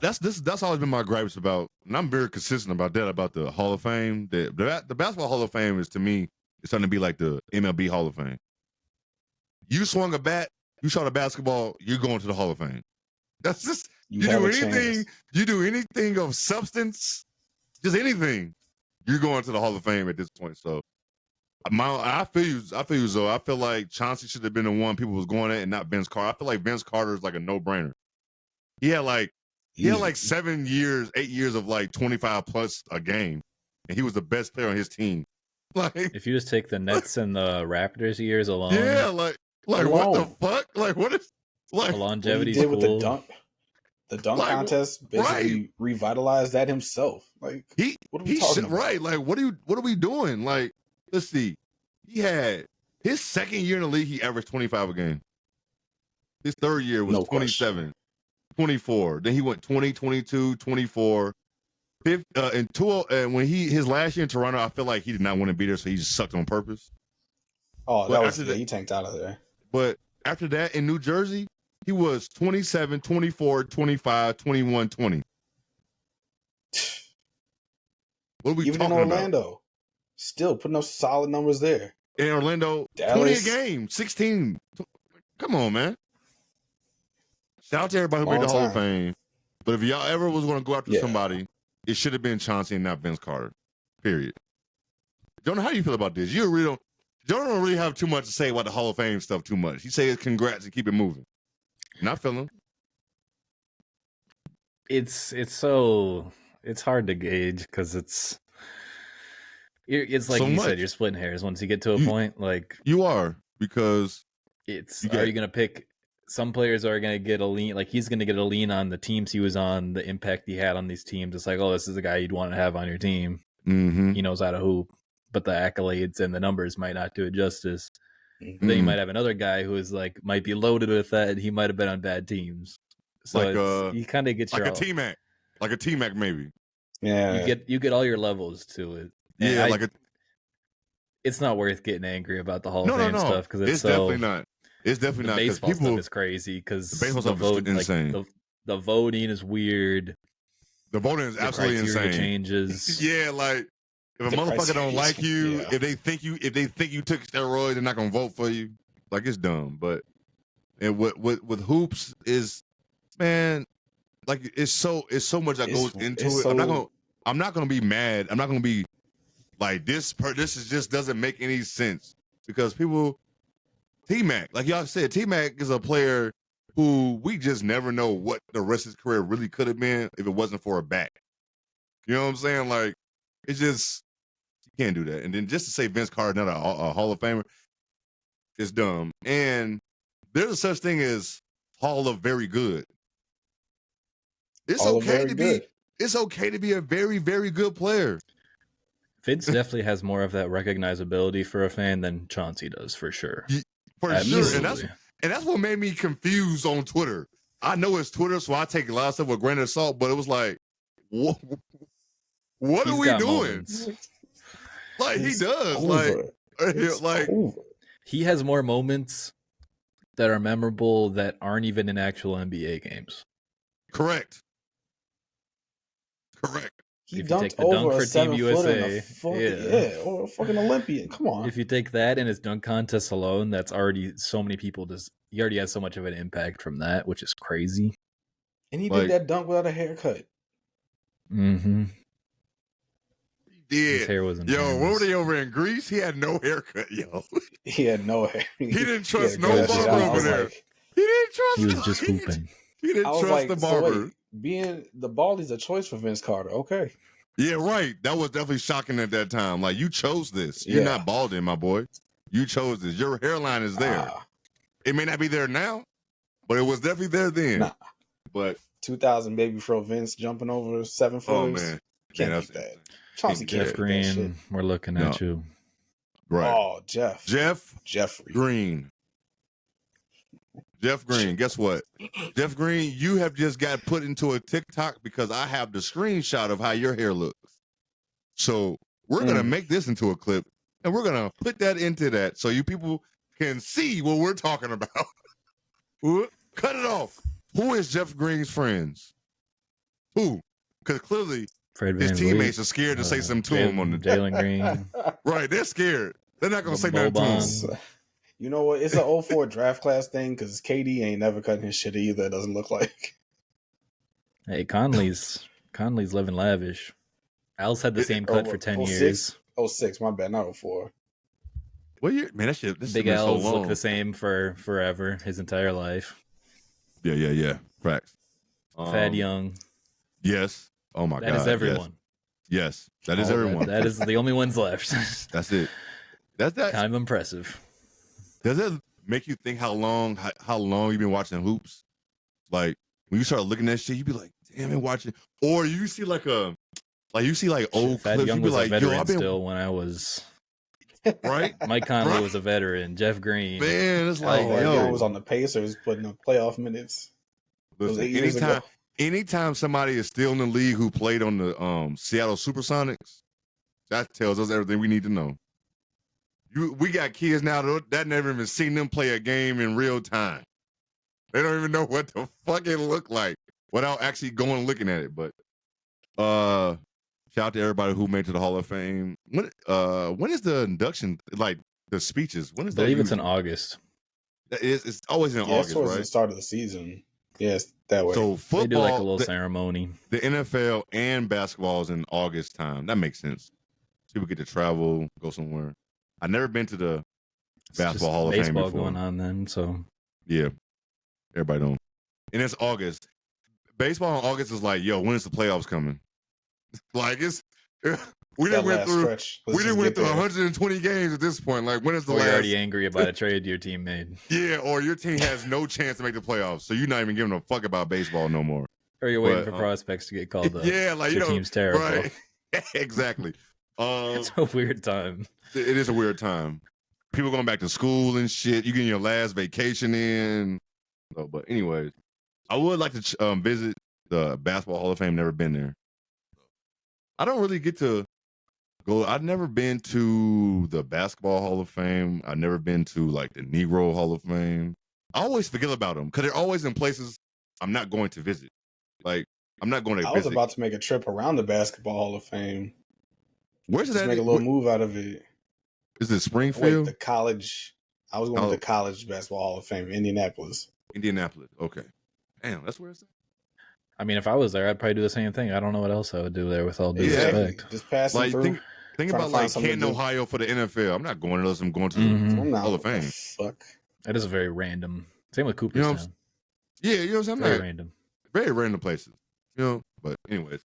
That's always been my gripes about, and I'm very consistent about that, about the Hall of Fame. The Basketball Hall of Fame is, to me, it's starting to be like the MLB Hall of Fame. You swung a bat, you shot a basketball, you're going to the Hall of Fame. That's just, you do anything of substance, just anything, you're going to the Hall of Fame at this point. So I feel you, Zoe. I feel like Chauncey should have been the one people was going at and not Vince Carter. I feel like Vince Carter is like a no-brainer. He had like 7 years, 8 years of like 25 plus a game, and he was the best player on his team. Like, if you just take the Nets and the Raptors years alone, like what the fuck? Like, what is like the longevity? He did with the dunk contest basically revitalized that himself. Like, what are we talking about? Right? Like, what are we doing? Like, let's see. He had his second year in the league, he averaged 25 a game. His third year was 27, 24. Then he went 20, 22, 24. And when his last year in Toronto, I feel like he did not want to be there, so he just sucked on purpose. Oh, he tanked out of there. But after that, in New Jersey, he was 27, 24, 25, 21, 20. What are we Even talking in Orlando, about? Still putting up solid numbers there. In Orlando, Dallas. 20 a game, 16. Come on, man. Shout out to everybody who made the Hall of Fame. But if y'all ever was going to go after somebody, it should have been Chauncey and not Vince Carter. Period. Jonah, how do you feel about this? Jonah don't really have too much to say about the Hall of Fame stuff too much. He says congrats and keep it moving. Not feeling. It's hard to gauge because it's like so you said, you're splitting hairs once you get to a point. Like, you are, because are you going to pick? Some players are going to get a lean, like he's going to get a lean on the teams he was on, the impact he had on these teams. It's like, oh, this is the guy you'd want to have on your team. Mm-hmm. He knows how to hoop, but the accolades and the numbers might not do it justice. Mm-hmm. Then you might have another guy who is like, might be loaded with that, and he might have been on bad teams. So you kind of get like a T-Mac, maybe. Yeah, you get all your levels to it. And it's not worth getting angry about the Hall of Fame stuff because it's definitely not. It's definitely not. Baseball stuff is crazy because the vote is insane. Like, the voting is weird. The voting is absolutely insane. Changes. Yeah, like if a motherfucker don't like you, if they think you took steroids, they're not gonna vote for you. Like, it's dumb. But and with hoops is, man, like it's so much that goes into it. So, I'm not gonna be mad. I'm not gonna be like this is just doesn't make any sense because people T-Mac, like y'all said, T-Mac is a player who we just never know what the rest of his career really could have been if it wasn't for a back. You know what I'm saying? Like it's just you can't do that. And then just to say Vince Carter not a Hall of Famer is dumb. And there's a such thing as Hall of Very Good. It's okay to be. It's okay to be a very, very good player. Vince definitely has more of that recognizability for a fan than Chauncey does, for sure. For sure, and that's what made me confused on Twitter. I know it's Twitter, so I take a lot of stuff with a grain of salt. But it was like, what are we doing? Moments. Like he does, like he has more moments that are memorable that aren't even in actual NBA games. Correct. If you take the dunk for Team USA, or a fucking Olympian. Come on. If you take that and his dunk contest alone, that's already so many people. He already has so much of an impact from that, which is crazy. And he did that dunk without a haircut. Mm-hmm. He did. His hair was what were they over in Greece? He had no haircut, yo. He had no hair. He didn't trust no barber over there. He didn't trust. He was just hooping. He didn't trust the barber. So wait, being the Baldy's a choice for Vince Carter. Okay. Yeah, right. That was definitely shocking at that time. Like, you chose this. You're not balding, my boy. You chose this. Your hairline is there. It may not be there now, but it was definitely there then. Nah. But 2000 baby fro Vince jumping over 7 footers. Oh, man. Can't beat that. Chauncey Jeff Green, we're looking at you. Right. Oh, Jeffrey Green. Jeff Green, guess what? Jeff Green, you have just got put into a TikTok because I have the screenshot of how your hair looks. So we're going to make this into a clip, and we're going to put that into that so you people can see what we're talking about. Cut it off. Who is Jeff Green's friends? Who? Because clearly his teammates are scared to say something to him on the Jalen Green. Right, they're scared. They're not going to say nothing to him. You know what? It's an 04 draft class thing because KD ain't never cutting his shit either. It doesn't look like. Hey, Conley's living lavish. Al's had the same cut for 10 years. 06, my bad, not 04. Well, man, that shit. Big Al's look the same for forever, his entire life. Yeah. Facts. Thad Young. Yes. Oh my God. That is everyone. Yes. That is everyone. That is the only ones left. That's it. That's kind of impressive. Does it make you think how long you've been watching hoops? Like when you start looking at shit, you be like, "Damn, I'm watching." Or you see old clips. Thad Young you be was like, a veteran still when I was. Right. Mike Conley was a veteran. Jeff Green. Man, it's like I was on the Pacers putting up playoff minutes. Listen, anytime somebody is still in the league who played on the Seattle Supersonics, that tells us everything we need to know. We got kids now that never even seen them play a game in real time. They don't even know what the fuck it looked like without actually going and looking at it. But shout out to everybody who made it to the Hall of Fame. When is the induction? Like the speeches? When is that? I believe it's in August. It's always in August, towards right? the start of the season. Yes, that way. So football, they do like a little ceremony. The NFL and basketball is in August time. That makes sense. People get to travel, go somewhere. I've never been to the basketball Hall of Fame before. Baseball going on then, so yeah, everybody don't. And it's August. Baseball in August is like, yo, when is the playoffs coming? Like we didn't went through 120 games at this point. Like when is the last? You're already angry about a trade your team made. Yeah, or your team has no chance to make the playoffs, so you're not even giving a fuck about baseball no more. Or you're waiting for prospects to get called up. Yeah, like your team's terrible. Right. Exactly. It's a weird time. It is a weird time. People going back to school and shit. You getting your last vacation in. Oh, but anyways, I would like to visit the Basketball Hall of Fame. Never been there. I don't really get to go. I've never been to the Basketball Hall of Fame. I've never been to like the Negro Hall of Fame. I always forget about them because they're always in places I'm not going to visit. Like I'm not going to visit. I was about to make a trip around the Basketball Hall of Fame. Where's that? Make a little move out of it. Is it Springfield? The college. I was going to the College Basketball Hall of Fame, Indianapolis. Indianapolis. Okay. Damn, that's where it's at. I mean, if I was there, I'd probably do the same thing. I don't know what else I would do there with all due respect. Just passing Like through. think about like Canton, Ohio for the NFL. I'm not going unless I'm going to the Hall of Fame. Fuck. That is very random. Same with Cooperstown. Yeah, you know what I'm saying? Very random. Very random places. You know, but anyways.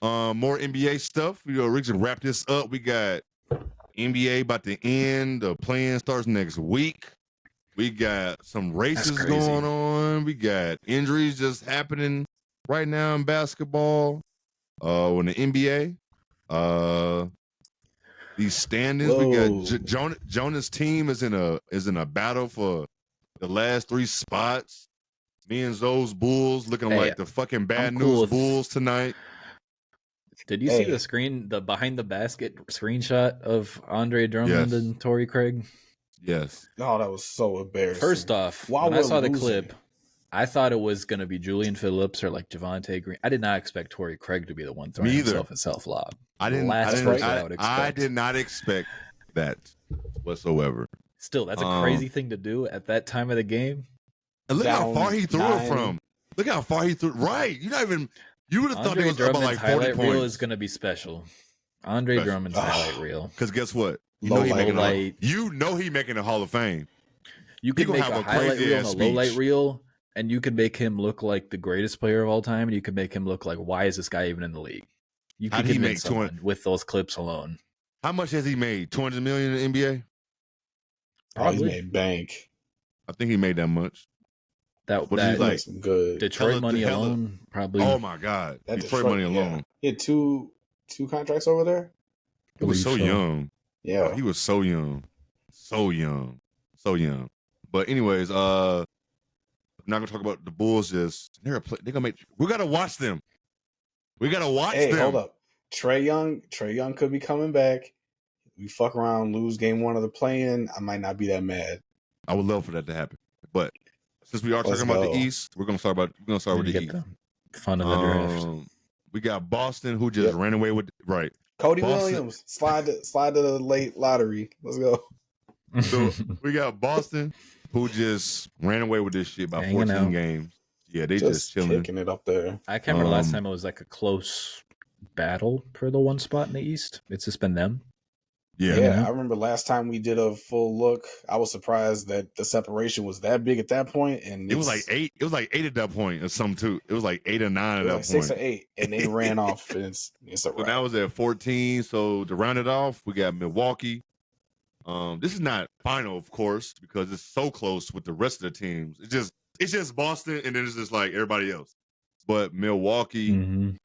More NBA stuff. We can wrap this up. We got NBA about to end. The play-in starts next week. We got some races going on. We got injuries just happening right now in basketball. In the NBA. These standings. Whoa. We got Jonah's team is in a battle for the last 3 spots. Me and Zoe's Bulls looking like the fucking bad news Bulls tonight. Did you see the behind the basket screenshot of Andre Drummond and Torrey Craig? Yes. Oh, that was so embarrassing. First off, when I saw the clip, I thought it was going to be Julian Phillips or like Javante Green. I did not expect Torrey Craig to be the one throwing himself a self-lob. I did not expect that whatsoever. Still, that's a crazy thing to do at that time of the game. And look how far he threw it from. Look how far he threw it. Right. You would have thought it was about like 40 highlight points. Reel is going to be special. Andre Drummond's highlight reel. Because guess what? You know he making a Hall of Fame. You could make a highlight reel and a low light reel, and you could make him look like the greatest player of all time, and you could make him look like, why is this guy even in the league? You could convince someone with those clips alone. How much has he made? 200 million in the NBA? Probably he made bank. I think he made that much. That like some good Detroit money alone, probably. Oh my God, Detroit money alone. Yeah. He had two contracts over there. He was so young. Yeah, he was so young, so young. But anyways, I'm not gonna talk about the Bulls. They're gonna make. We gotta watch them. We gotta watch them. Hold up, Trae Young could be coming back. We fuck around, lose game 1 of the play-in. I might not be that mad. I would love for that to happen, but. Since we are talking about the East, we're gonna start with the East. Fun of the draft. We got Boston, who just ran away with Cody Williams. Slide to the late lottery. Let's go. So we got Boston, who just ran away with this shit by 14 games. Yeah, they just chilling, kicking it up there. I can't remember the last time it was like a close battle for the 1 spot in the East. It's just been them. Yeah, I remember last time we did a full look. I was surprised that the separation was that big at that point, and it was like 8. It was like 8 at that point, or some too. It was like 8 or 9 at that point. 6 or 8, and they ran off. And it's a wrap. So now it's at 14. So to round it off, we got Milwaukee. This is not final, of course, because it's so close with the rest of the teams. It's just Boston, and then it's just like everybody else. But Milwaukee, New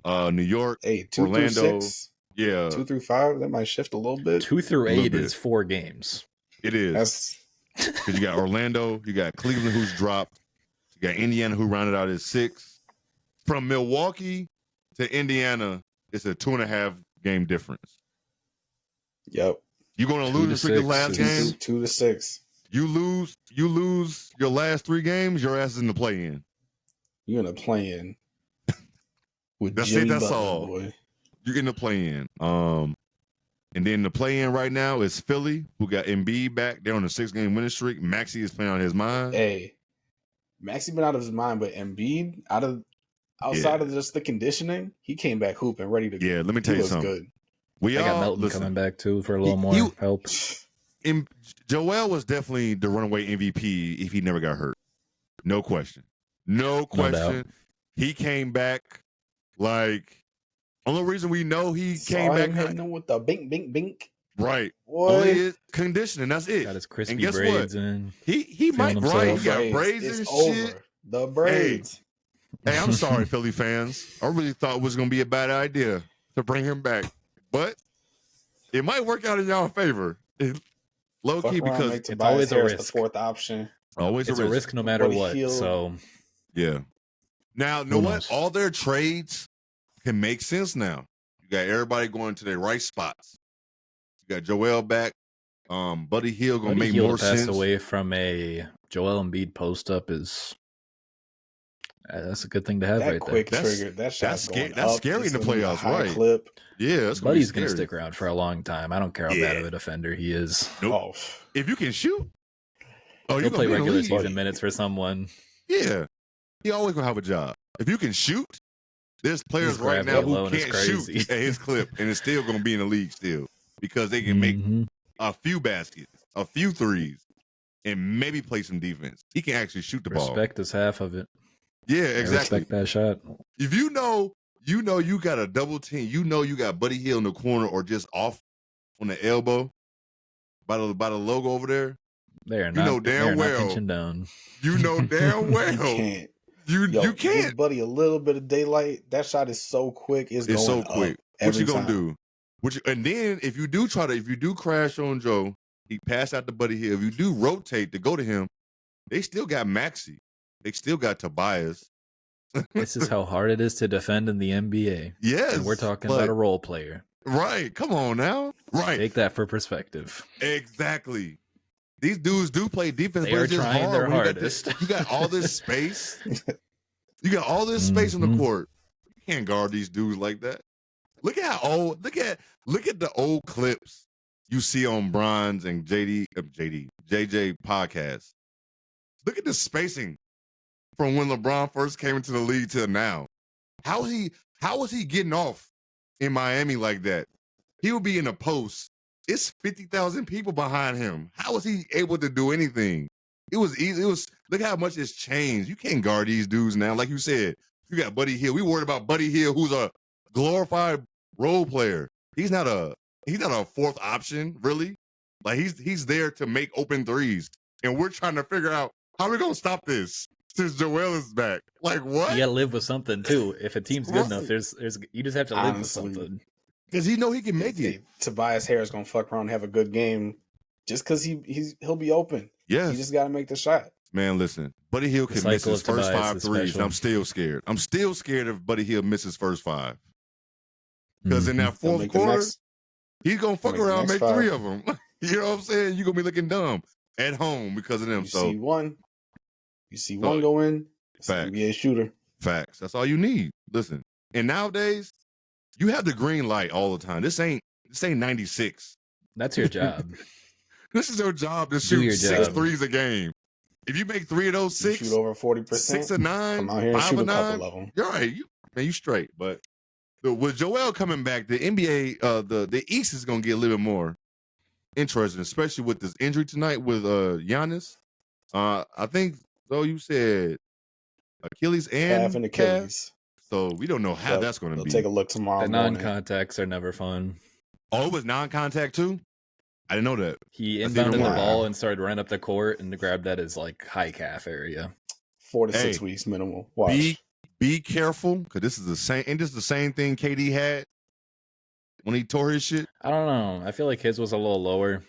York, 2 Orlando. through 6. Yeah, 2 through 5, that might shift a little bit. 2 through 8 is 4 games. It is. Because you got Orlando, you got Cleveland, who's dropped. You got Indiana, who rounded out at 6. From Milwaukee to Indiana, it's a 2.5 game difference. Yep. You're going to lose your last game. 2 to 6. You lose your last 3 games. Your ass is in the play-in. You're in the play-in. That's all. Boy. You're in the play-in. And then the play-in right now is Philly, who got Embiid back. They're on a 6-game winning streak. Maxey is playing out of his mind. Hey, Maxey been out of his mind, but Embiid, outside of just the conditioning, he came back hooping, ready to go. Yeah, let me tell you something. Good. I got Melton coming back too for a little more help. Joel was definitely the runaway MVP if he never got hurt. No question. No question. He came back like. Only reason we know he came back hitting with the bink, bink, bink. Right. Only is conditioning. That's it. Got his crispy braids in. He might He got braids and shit. The braids. Hey, I'm sorry, Philly fans. I really thought it was going to be a bad idea to bring him back, but it might work out in y'all's favor. Low key, because it's always a risk. The 4th option. Always it's a risk no matter what. So yeah. Now, know what? All their trades can make sense now. You got everybody going to their right spots. You got Joel back. Buddy Hield gonna make more sense. Passed away from a Joel Embiid post up is that's a good thing to have right quick there. Trigger. That's scary in the playoffs, right? Clip. Yeah, that's Buddy's gonna stick around for a long time. I don't care how bad of a defender he is. Nope. Oh. If you can shoot, he'll play regular season minutes for someone. Yeah, he always gonna have a job. If you can shoot, there's players His right now gravity who alone is can't crazy. shoot at his clip, and it's still going to be in the league still because they can make a few baskets, a few threes, and maybe play some defense. He can actually shoot the ball. Respect is half of it. Yeah, I exactly. respect that shot. If you know you got a double team, you know you got Buddy Hield in the corner or just off on the elbow by the logo over there. They are You not. know damn Not well. pinching down. You know damn well. You You can't. Give Buddy a little bit of daylight. That shot is so quick. It's going so quick. What you gonna do? And then if you do crash on Joe, he pass out to Buddy Hield. If you do rotate to go to him, they still got Maxey. They still got Tobias. This is how hard it is to defend in the NBA. Yes. And we're talking about a role player. Right. Come on now. Right. Take that for perspective. Exactly. These dudes do play defense, They but are it's just trying hard. their when hardest. You got all this space. You got all this space on the court. You can't guard these dudes like that. Look at how old. Look at the old clips you see on Bron's and JJ podcast. Look at the spacing from when LeBron first came into the league till now. How was he getting off in Miami like that? He would be in a post. It's 50,000 people behind him. How was he able to do anything? It was easy. Look how much it's changed. You can't guard these dudes now. Like you said, you got Buddy Hield. We worried about Buddy Hield, who's a glorified role player. He's not a fourth option, really. Like he's there to make open threes. And we're trying to figure out how we're gonna stop this since Joel is back. Like what? You gotta live with something too. If a team's good enough, there's you just have to live with something. Because he can make it. Tobias Harris gonna fuck around and have a good game just because he'll be open. Yes. You just gotta make the shot. Man, listen. Buddy Hield can miss his first 5 threes. And I'm still scared. I'm still scared if Buddy Hield misses first 5. Because in that fourth quarter, he's gonna fuck around and make 3 of them. You know what I'm saying? You're gonna be looking dumb at home because of them. You see one go in, it's an NBA shooter. Facts. That's all you need. Listen. And nowadays, you have the green light all the time. This ain't 96. That's your job. This is your job to shoot 6 threes a game. If you make 3 of those 6, you shoot over 40%, 6 of 9, come out here and 5 shoot of a 9, couple of them. You're right. You straight. But with Joel coming back, the NBA, the East is gonna get a little bit more interesting, especially with this injury tonight with Giannis. I think though you said Achilles and calf and Achilles. So we don't know how that's going to be. Take a look tomorrow. The non-contacts are never fun. Oh, it was non-contact too? I didn't know that. He inbounded the ball and started running up the court and grabbed at his high calf area. 4 to 6 weeks minimum. Watch. Be careful because this is the same. And this is the same thing KD had when he tore his shit. I don't know. I feel like his was a little lower.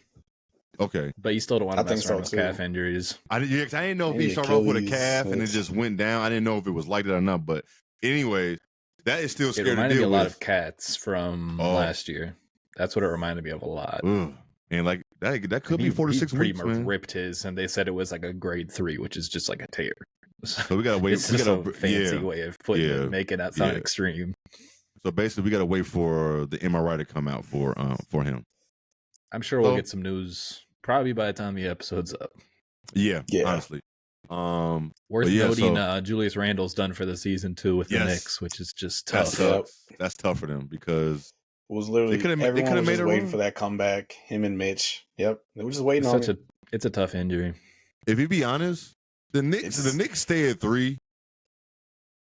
Okay, but you still don't want to mess around with calf injuries. I didn't know if he started off with a calf and it just went down. I didn't know if it was like that or not. But anyway, that is still scary. It reminded me a lot of Cats from last year. That's what it reminded me of a lot. Ugh. And like that could be 4 to 6 weeks. Pretty much ripped his, and they said it was like a grade 3, which is just like a tear. So we gotta wait. It's just a fancy way of putting it, making that sound extreme. So basically, we gotta wait for the MRI to come out for him. I'm sure we'll get some news probably by the time the episode's up. Yeah. Honestly. Worth noting, Julius Randle's done for the season too with the Knicks, which is just tough. That's tough for them because it was literally everyone was just waiting for that comeback. Him and Mitch. Yep, they were just waiting on it. It's a tough injury. If you be honest, the Knicks stay at 3.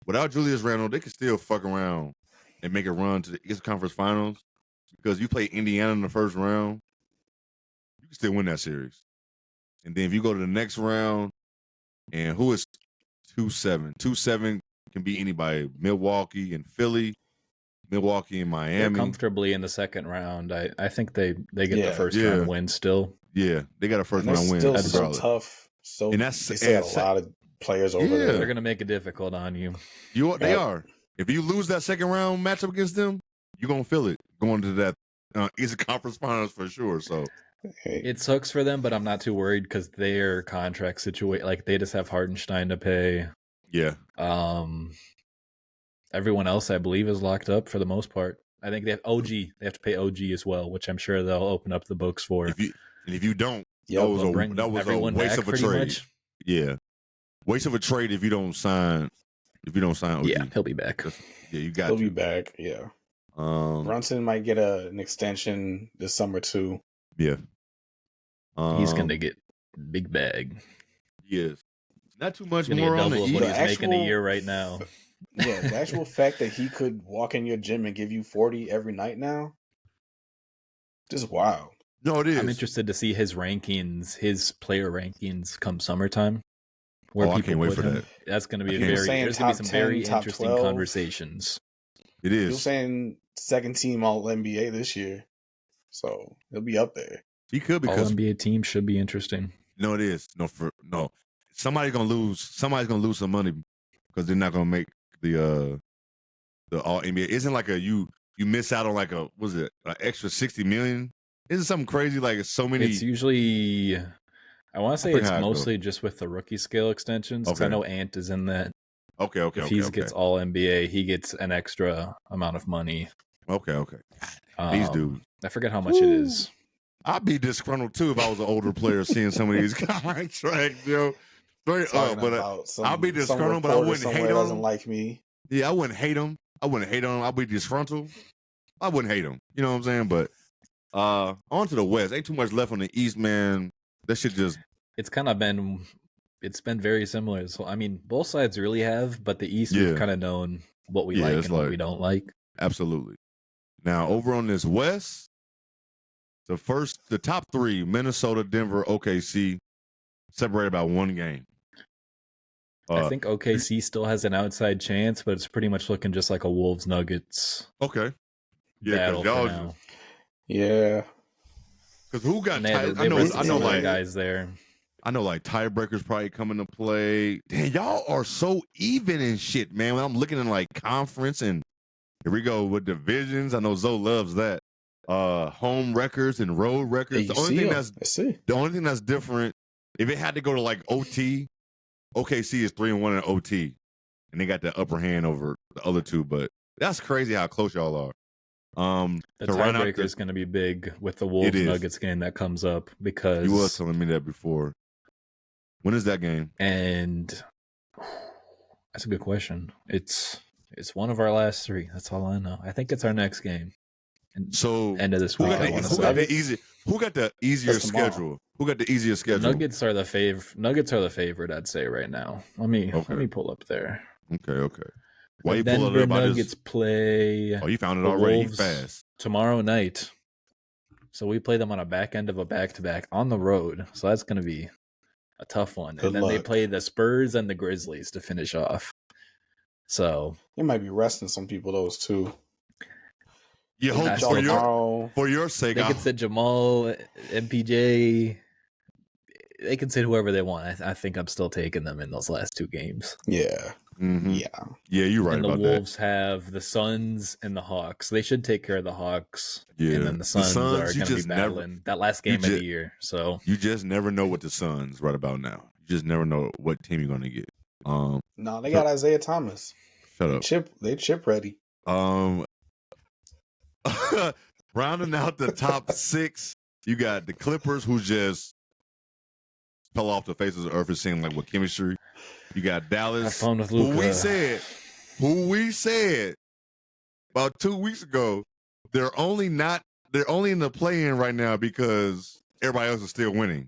Without Julius Randle, they could still fuck around and make a run to the Eastern Conference Finals because you play Indiana in the first round. You can still win that series. And then if you go to the next round, and who is 2-7? 2-7 can be anybody. Milwaukee and Philly, Milwaukee and Miami. They're comfortably in the second round. I think they get the first round win still. Yeah, they got a first round win. Still so tough. So and that's they a lot of players over there. They're gonna make it difficult on you. They are. If you lose that second round matchup against them, you're gonna feel it going to that Eastern Conference Finals for sure. So it sucks for them, but I'm not too worried because their contract situation, like they just have Hardenstein to pay. Yeah. Everyone else, I believe, is locked up for the most part. I think they have OG. They have to pay OG as well, which I'm sure they'll open up the books for. If you don't, that was a waste of a trade. Yeah, waste of a trade if you don't sign If you don't sign OG. Yeah, he'll be back. Yeah, you got He'll to. be back. Yeah. Brunson might get an extension this summer too. Yeah. He's gonna get big bag. Yes. Not too much He's more on the double of what East. he's making a year right now. Yeah, the actual fact that he could walk in your gym and give you 40 every night now, just wild. No, it is. I'm interested to see his rankings, his player rankings come summertime. I can't wait for that. That's going to be there's going to be some 10, very top interesting 12. conversations. It is. You're saying second team All NBA this year, so he'll be up there. He could because All NBA team should be interesting. No, it is. No. Somebody's gonna lose. Somebody's gonna lose some money because they're not gonna make the All NBA. Isn't like you miss out on like an extra 60 million? Isn't something crazy like so many? It's usually, I want to say it's mostly just with the rookie scale extensions. Because I know Ant is in that. Okay. If he gets All NBA, he gets an extra amount of money. Okay. These dudes. I forget how much it is. I'd be disgruntled too if I was an older player seeing some of these contracts, yo. Straight up, but I'll be disgruntled, but I wouldn't hate him. Doesn't like me. Yeah, I wouldn't hate him. I'll be disgruntled. I wouldn't hate him. You know what I'm saying? But on to the West. Ain't too much left on the East, man. That shit just. It's been very similar. So I mean, both sides really have, but the East we've kind of known what we like and what we don't like. Absolutely. Now over on this West. The top three, Minnesota, Denver, OKC, separated by one game. I think OKC still has an outside chance, but it's pretty much looking just like a Wolves Nuggets. Okay. Yeah, battle for now. Yeah. Because who got I know like guys there. I know like tiebreakers probably come into play. Damn, y'all are so even and shit, man. When I'm looking in like conference and here we go with divisions. I know Zoe loves that. Home records and road records. The only thing that's different, if it had to go to like OT, OKC is 3-1 in OT, and they got the upper hand over the other two. But that's crazy how close y'all are. The tiebreaker is going to be big with the Wolves Nuggets game that comes up because you was telling me that before. When is that game? And that's a good question. It's one of our last three. That's all I know. I think it's our next game. So end of this week. Who got the easier schedule? Who got the easier schedule? Nuggets are the favorite. I'd say right now. Let me pull up there. Okay. Why you Denver pull it up? Nuggets play. Oh, you found it already fast. Tomorrow night. So we play them on a back end of a back-to-back on the road. So that's going to be a tough one. Good then luck. they play the Spurs and the Grizzlies to finish off. So they might be resting some people those two. You hope for your sake. They could sit Jamal, MPJ. They can sit whoever they want. I think I'm still taking them in those last two games. Yeah. Mm-hmm. Yeah, you're right and about that. The Wolves have the Suns and the Hawks. They should take care of the Hawks. Yeah. And then the Suns are going to be battling that last game of the year. So you just never know what the Suns right about now. You just never know what team you're going to get. No, they got Isaiah Thomas. Shut up. They chip ready. Rounding out the top six, you got the Clippers, who just fell off the face of the earth. It seemed like with chemistry. You got Dallas, who we said about 2 weeks ago, they're only in the play-in right now because everybody else is still winning.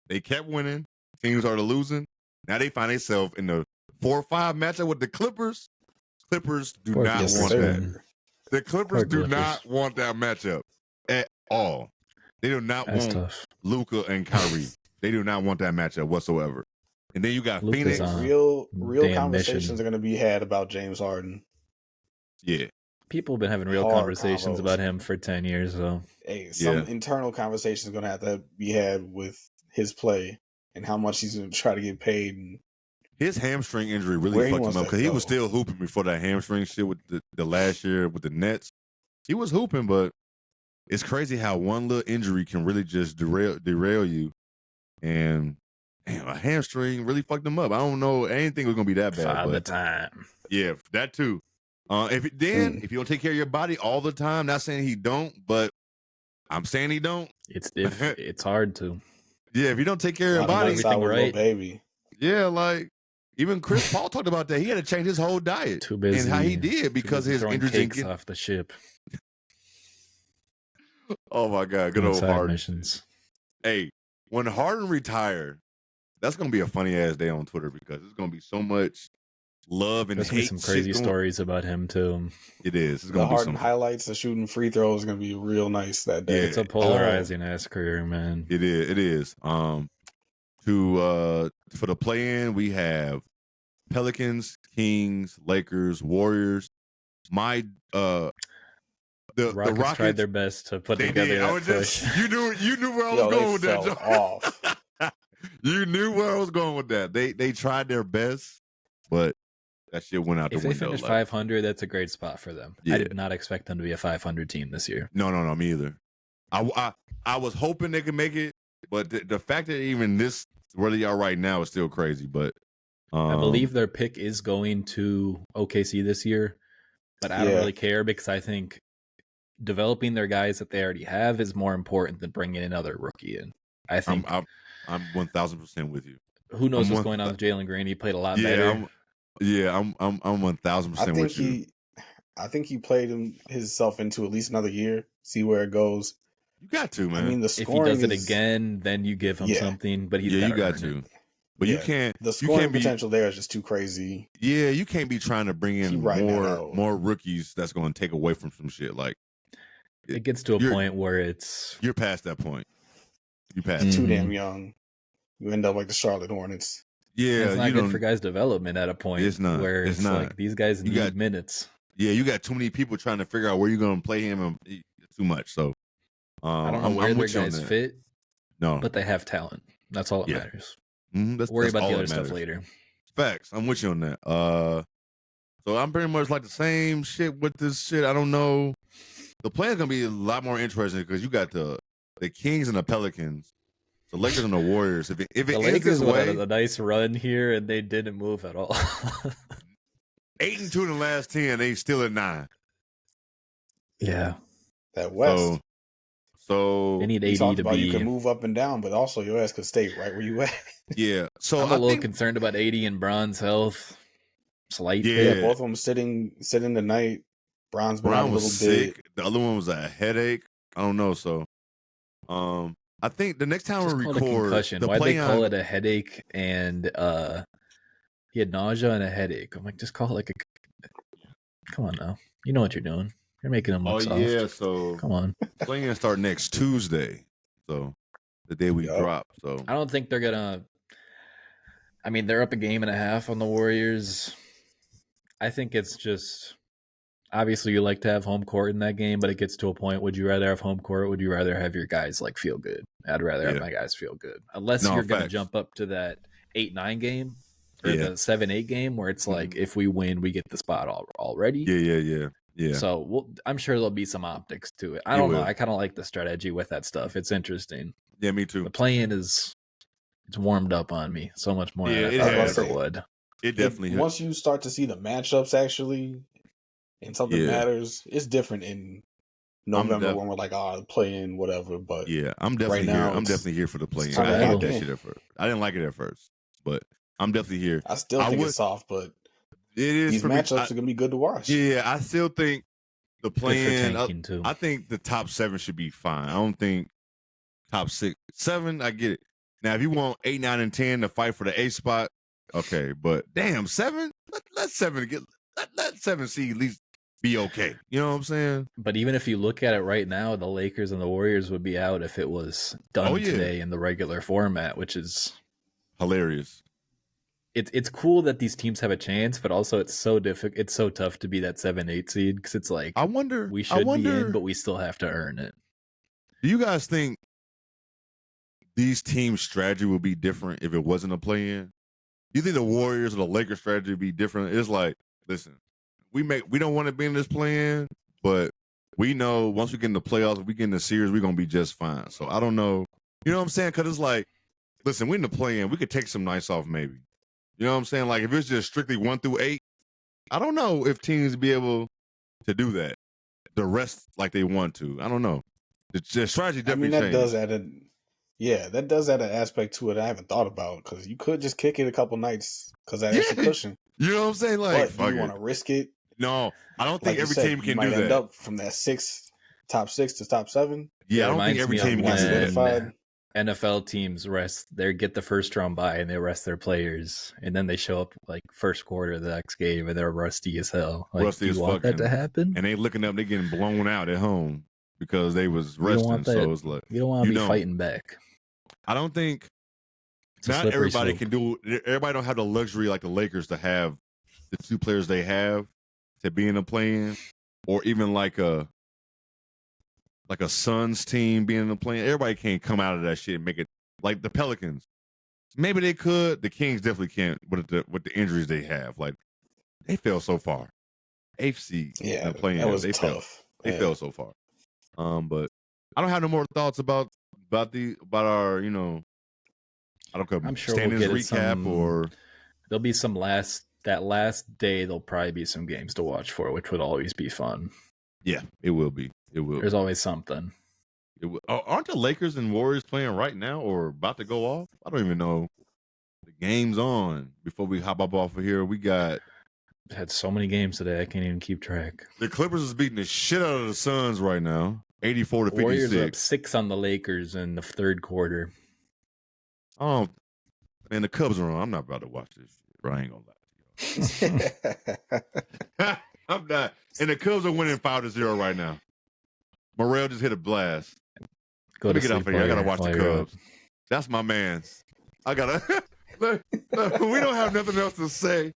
They kept winning. Teams started losing. Now they find themselves in the 4-5 matchup with the Clippers. Clippers do not want that. The Clippers do not want that matchup at all. They do not want Luka and Kyrie. They do not want that matchup whatsoever. And then you got Phoenix. Real conversations are going to be had about James Harden. Yeah. People have been having real conversations about him for 10 years, though. Hey, some internal conversations are going to have to be had with his play and how much he's going to try to get paid. And his hamstring injury really fucked him up because he was still hooping before that hamstring shit with the last year with the Nets. He was hooping, but it's crazy how one little injury can really just derail you. And damn, a hamstring really fucked him up. I don't know anything was gonna be that bad. All the time. Yeah, that too. If you don't take care of your body all the time, not saying he don't, but I'm saying he don't. It's hard to. Yeah, if you don't take care of your body, everything right, baby. Yeah, like Even Chris Paul talked about that. He had to change his whole diet. Too busy. And how he did because his throwing injuries cakes off the ship. Oh my God, good old Harden. Missions. Hey, when Harden retired, that's gonna be a funny ass day on Twitter because there's gonna be so much love and There's gonna be hate. some crazy stories about him too. It is. It's The gonna be Harden some highlights of shooting free throws is gonna be real nice that day. Yeah. It's a polarizing ass career, man. It is. It is. For the play-in, we have Pelicans, Kings, Lakers, Warriors. The Rockets tried their best to put together that push. You knew where I was going with that. Off. You knew where I was going with that. They tried their best, but that shit went out the window. If they finish 500, that's a great spot for them. Yeah. I did not expect them to be a 500 team this year. No, me either. I was hoping they could make it, but the fact that even this where they are right now is still crazy. But I believe their pick is going to OKC this year, but I don't really care because I think developing their guys that they already have is more important than bringing another rookie in. I think I'm 1000% with you. Who knows what's going on with Jalen Green? He played a lot better. I'm 1000% with you. I think he played himself into at least another year. See where it goes. You got to, man. I mean, the scoring if he does it again, then you give him something. But you got to. But you can't. The scoring potential there is just too crazy. Yeah, you can't be trying to bring in more rookies that's going to take away from some shit. Like it gets to a point where you're past that point. You passed. Too damn young. You end up like the Charlotte Hornets. Yeah, it's not good for guys' development at a point. It's not. Where it's not. Like these guys need minutes. Yeah, you got too many people trying to figure out where you're going to play him. And too much. So I don't know where their guys fit. No, but they have talent. That's all that matters. Worry about the other stuff later. Facts. I'm with you on that. So I'm pretty much like the same shit with this shit. I don't know. The plan's gonna be a lot more interesting because you got the Kings and the Pelicans, the Lakers and the Warriors. If it ends this way, a nice run here and they didn't move at all. 8-2 in the last 10, they still at 9. Yeah, that West. So they need AD to be. You can move up and down, but also your ass could stay right where you at. Yeah. So I'm a little concerned about AD and Bron's health. Slight. Yeah, both of them sitting tonight. Bron's been out a little sick. bit. The other one was a headache. I don't know. So, I think the next time we record, why'd they call it a headache? And he had nausea and a headache. I'm like, just call it like a. Come on now, you know what you're doing. You're making them look soft. Yeah, so come on. Playing start next Tuesday, so the day we drop. So I don't think they're gonna. I mean, they're up a game and a half on the Warriors. I think it's just obviously you like to have home court in that game, but it gets to a point. Would you rather have home court? Would you rather have your guys like feel good? I'd rather have my guys feel good, unless you're going to jump up to that 8-9 game or the 7-8 game where it's like if we win, we get the spot already. Yeah. So I'm sure there'll be some optics to it. I don't know. I kind of like the strategy with that stuff. It's interesting. Yeah, me too. The play-in it's warmed up on me so much more than I thought it would. It definitely. Once you start to see the matchups actually, and something matters, it's different in November when we're like, play-in, whatever. But I'm definitely here. I'm definitely here for the play-in. I hate that shit at first. I didn't like it at first, but I'm definitely here. I still think it's soft, but. It is. These matchups are gonna be good to watch. Yeah, I still think the play-in. I think the top 7 should be fine. I don't think top 6, 7. I get it. Now, if you want 8, 9, and 10 to fight for the A spot, okay. But damn, 7. Let 7 let 7 seed at least be okay. You know what I'm saying? But even if you look at it right now, the Lakers and the Warriors would be out if it was done today in the regular format, which is hilarious. It's cool that these teams have a chance, but also it's so difficult. It's so tough to be that 7-8 seed because it's like I wonder we should be in, but we still have to earn it. Do you guys think these teams' strategy would be different if it wasn't a play-in? Do you think the Warriors or the Lakers' strategy would be different? It's like, listen, we don't want to be in this play-in, but we know once we get in the playoffs, if we get in the series, we're gonna be just fine. So I don't know, you know what I'm saying? Because it's like, listen, we in the play-in, we could take some nights off maybe. You know what I'm saying? Like, if it's just strictly 1 through 8, I don't know if teams be able to do that. The rest like they want to. I don't know. The strategy definitely changed. Does add in. Yeah, that does add an aspect to it I haven't thought about, because you could just kick it a couple nights because that extra cushion. You know what I'm saying? Like, But do you want to risk it? No, I don't think Like every you said, team you can might do end that. up from that top six to top 7. Yeah, I don't think every team can do that. NFL teams get the first round bye and they rest their players, and then they show up like first quarter of the next game and they're rusty as hell. Like, Rusty do you want that to happen? And they looking up, they getting blown out at home because they was resting. So it's like you don't want to be fighting back. I don't think not everybody can do. Everybody don't have the luxury like the Lakers to have the 2 players they have to be in a play-in, or even like a Suns team being in a play-in. Everybody can't come out of that shit and make it like the Pelicans. Maybe they could. The Kings definitely can't with the injuries they have. Like they fell so far. 8th seed. Yeah, playing. That was they tough. They fell so far. But I don't have no more thoughts about our I don't know. I'm sure standings we'll get recap or there'll be some last day. There'll probably be some games to watch for, which would always be fun. Yeah, it will be. There's always something. Aren't the Lakers and Warriors playing right now or about to go off? I don't even know. The game's on. Before we hop up off of here, we had so many games today. I can't even keep track. The Clippers is beating the shit out of the Suns right now, 84-56. Warriors are up 6 on the Lakers in the third quarter. Oh, man, the Cubs are on. I'm not about to watch this shit, bro. I ain't gonna lie to you. I'm not. And the Cubs are winning 5-0 right now. Morrell just hit a blast. Let me get off of here. I gotta watch the Cubs. That's my man's. I gotta. We don't have nothing else to say.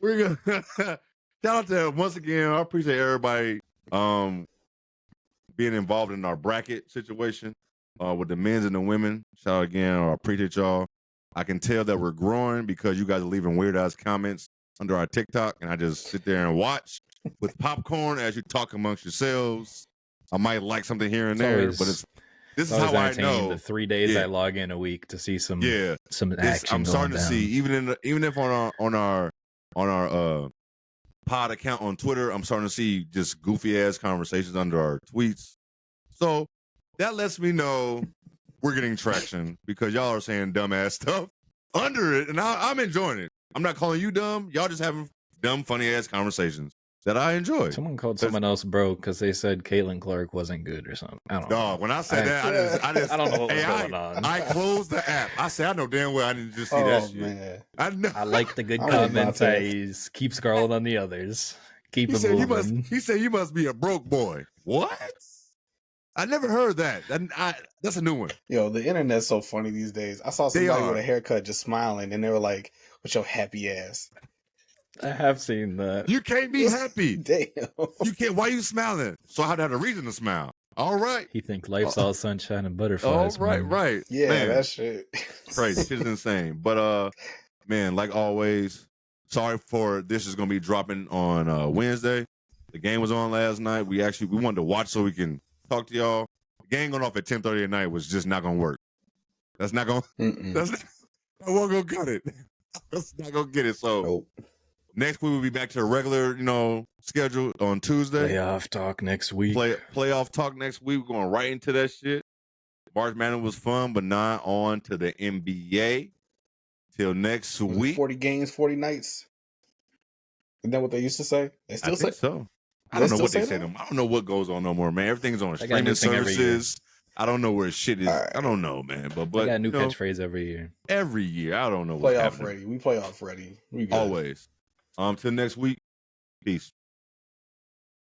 We're gonna shout out to once again. I appreciate everybody being involved in our bracket situation with the men's and the women. Shout out again. I appreciate y'all. I can tell that we're growing because you guys are leaving weird ass comments under our TikTok, and I just sit there and watch with popcorn as you talk amongst yourselves. I might like something here and there, but this is how I know. The 3 days I log in a week to see some action. I'm starting to see even if on our pod account on Twitter, I'm starting to see just goofy ass conversations under our tweets. So that lets me know we're getting traction because y'all are saying dumbass stuff under it, and I'm enjoying it. I'm not calling you dumb. Y'all just having dumb, funny ass conversations that I enjoy. Someone called someone else broke because they said Caitlin Clark wasn't good or something. I don't know. When I said that, I just I don't know what was going on. I closed the app. I said, I know damn well I didn't just see that shit. Man. I know. I like the good comments. I keep scrolling on the others. Keep it moving. He said you must be a broke boy. What? I never heard that. That's a new one. Yo, the internet's so funny these days. I saw somebody with a haircut just smiling, and they were like, "With your happy ass." I have seen that. You can't be happy. Damn. You can't. Why you smiling? So I had a reason to smile. All right. He think life's all sunshine and butterflies. Oh, right. Yeah, man, that shit. Crazy. Shit's insane. But man, like always, sorry for this is gonna be dropping on Wednesday. The game was on last night. We wanted to watch so we can talk to y'all. The game going off at 10:30 at night was just not gonna work. That's not gonna. I won't go cut it. That's not gonna get it. So. Nope. Next week we'll be back to the regular, schedule on Tuesday. Playoff talk next week. Playoff talk next week. We're going right into that shit. March Madness was fun, but not on to the NBA. Till next week. 40 games, 40 nights. Isn't that what they used to say? They still say so. I don't know what they say to them. I don't know what goes on no more, man. Everything's on streaming services. I don't know where shit is. Right. I don't know, man. But I got a new catchphrase every year. Every year. I don't know what's happening. Playoff ready. We playoff ready. We good. Always. Till next week. Peace.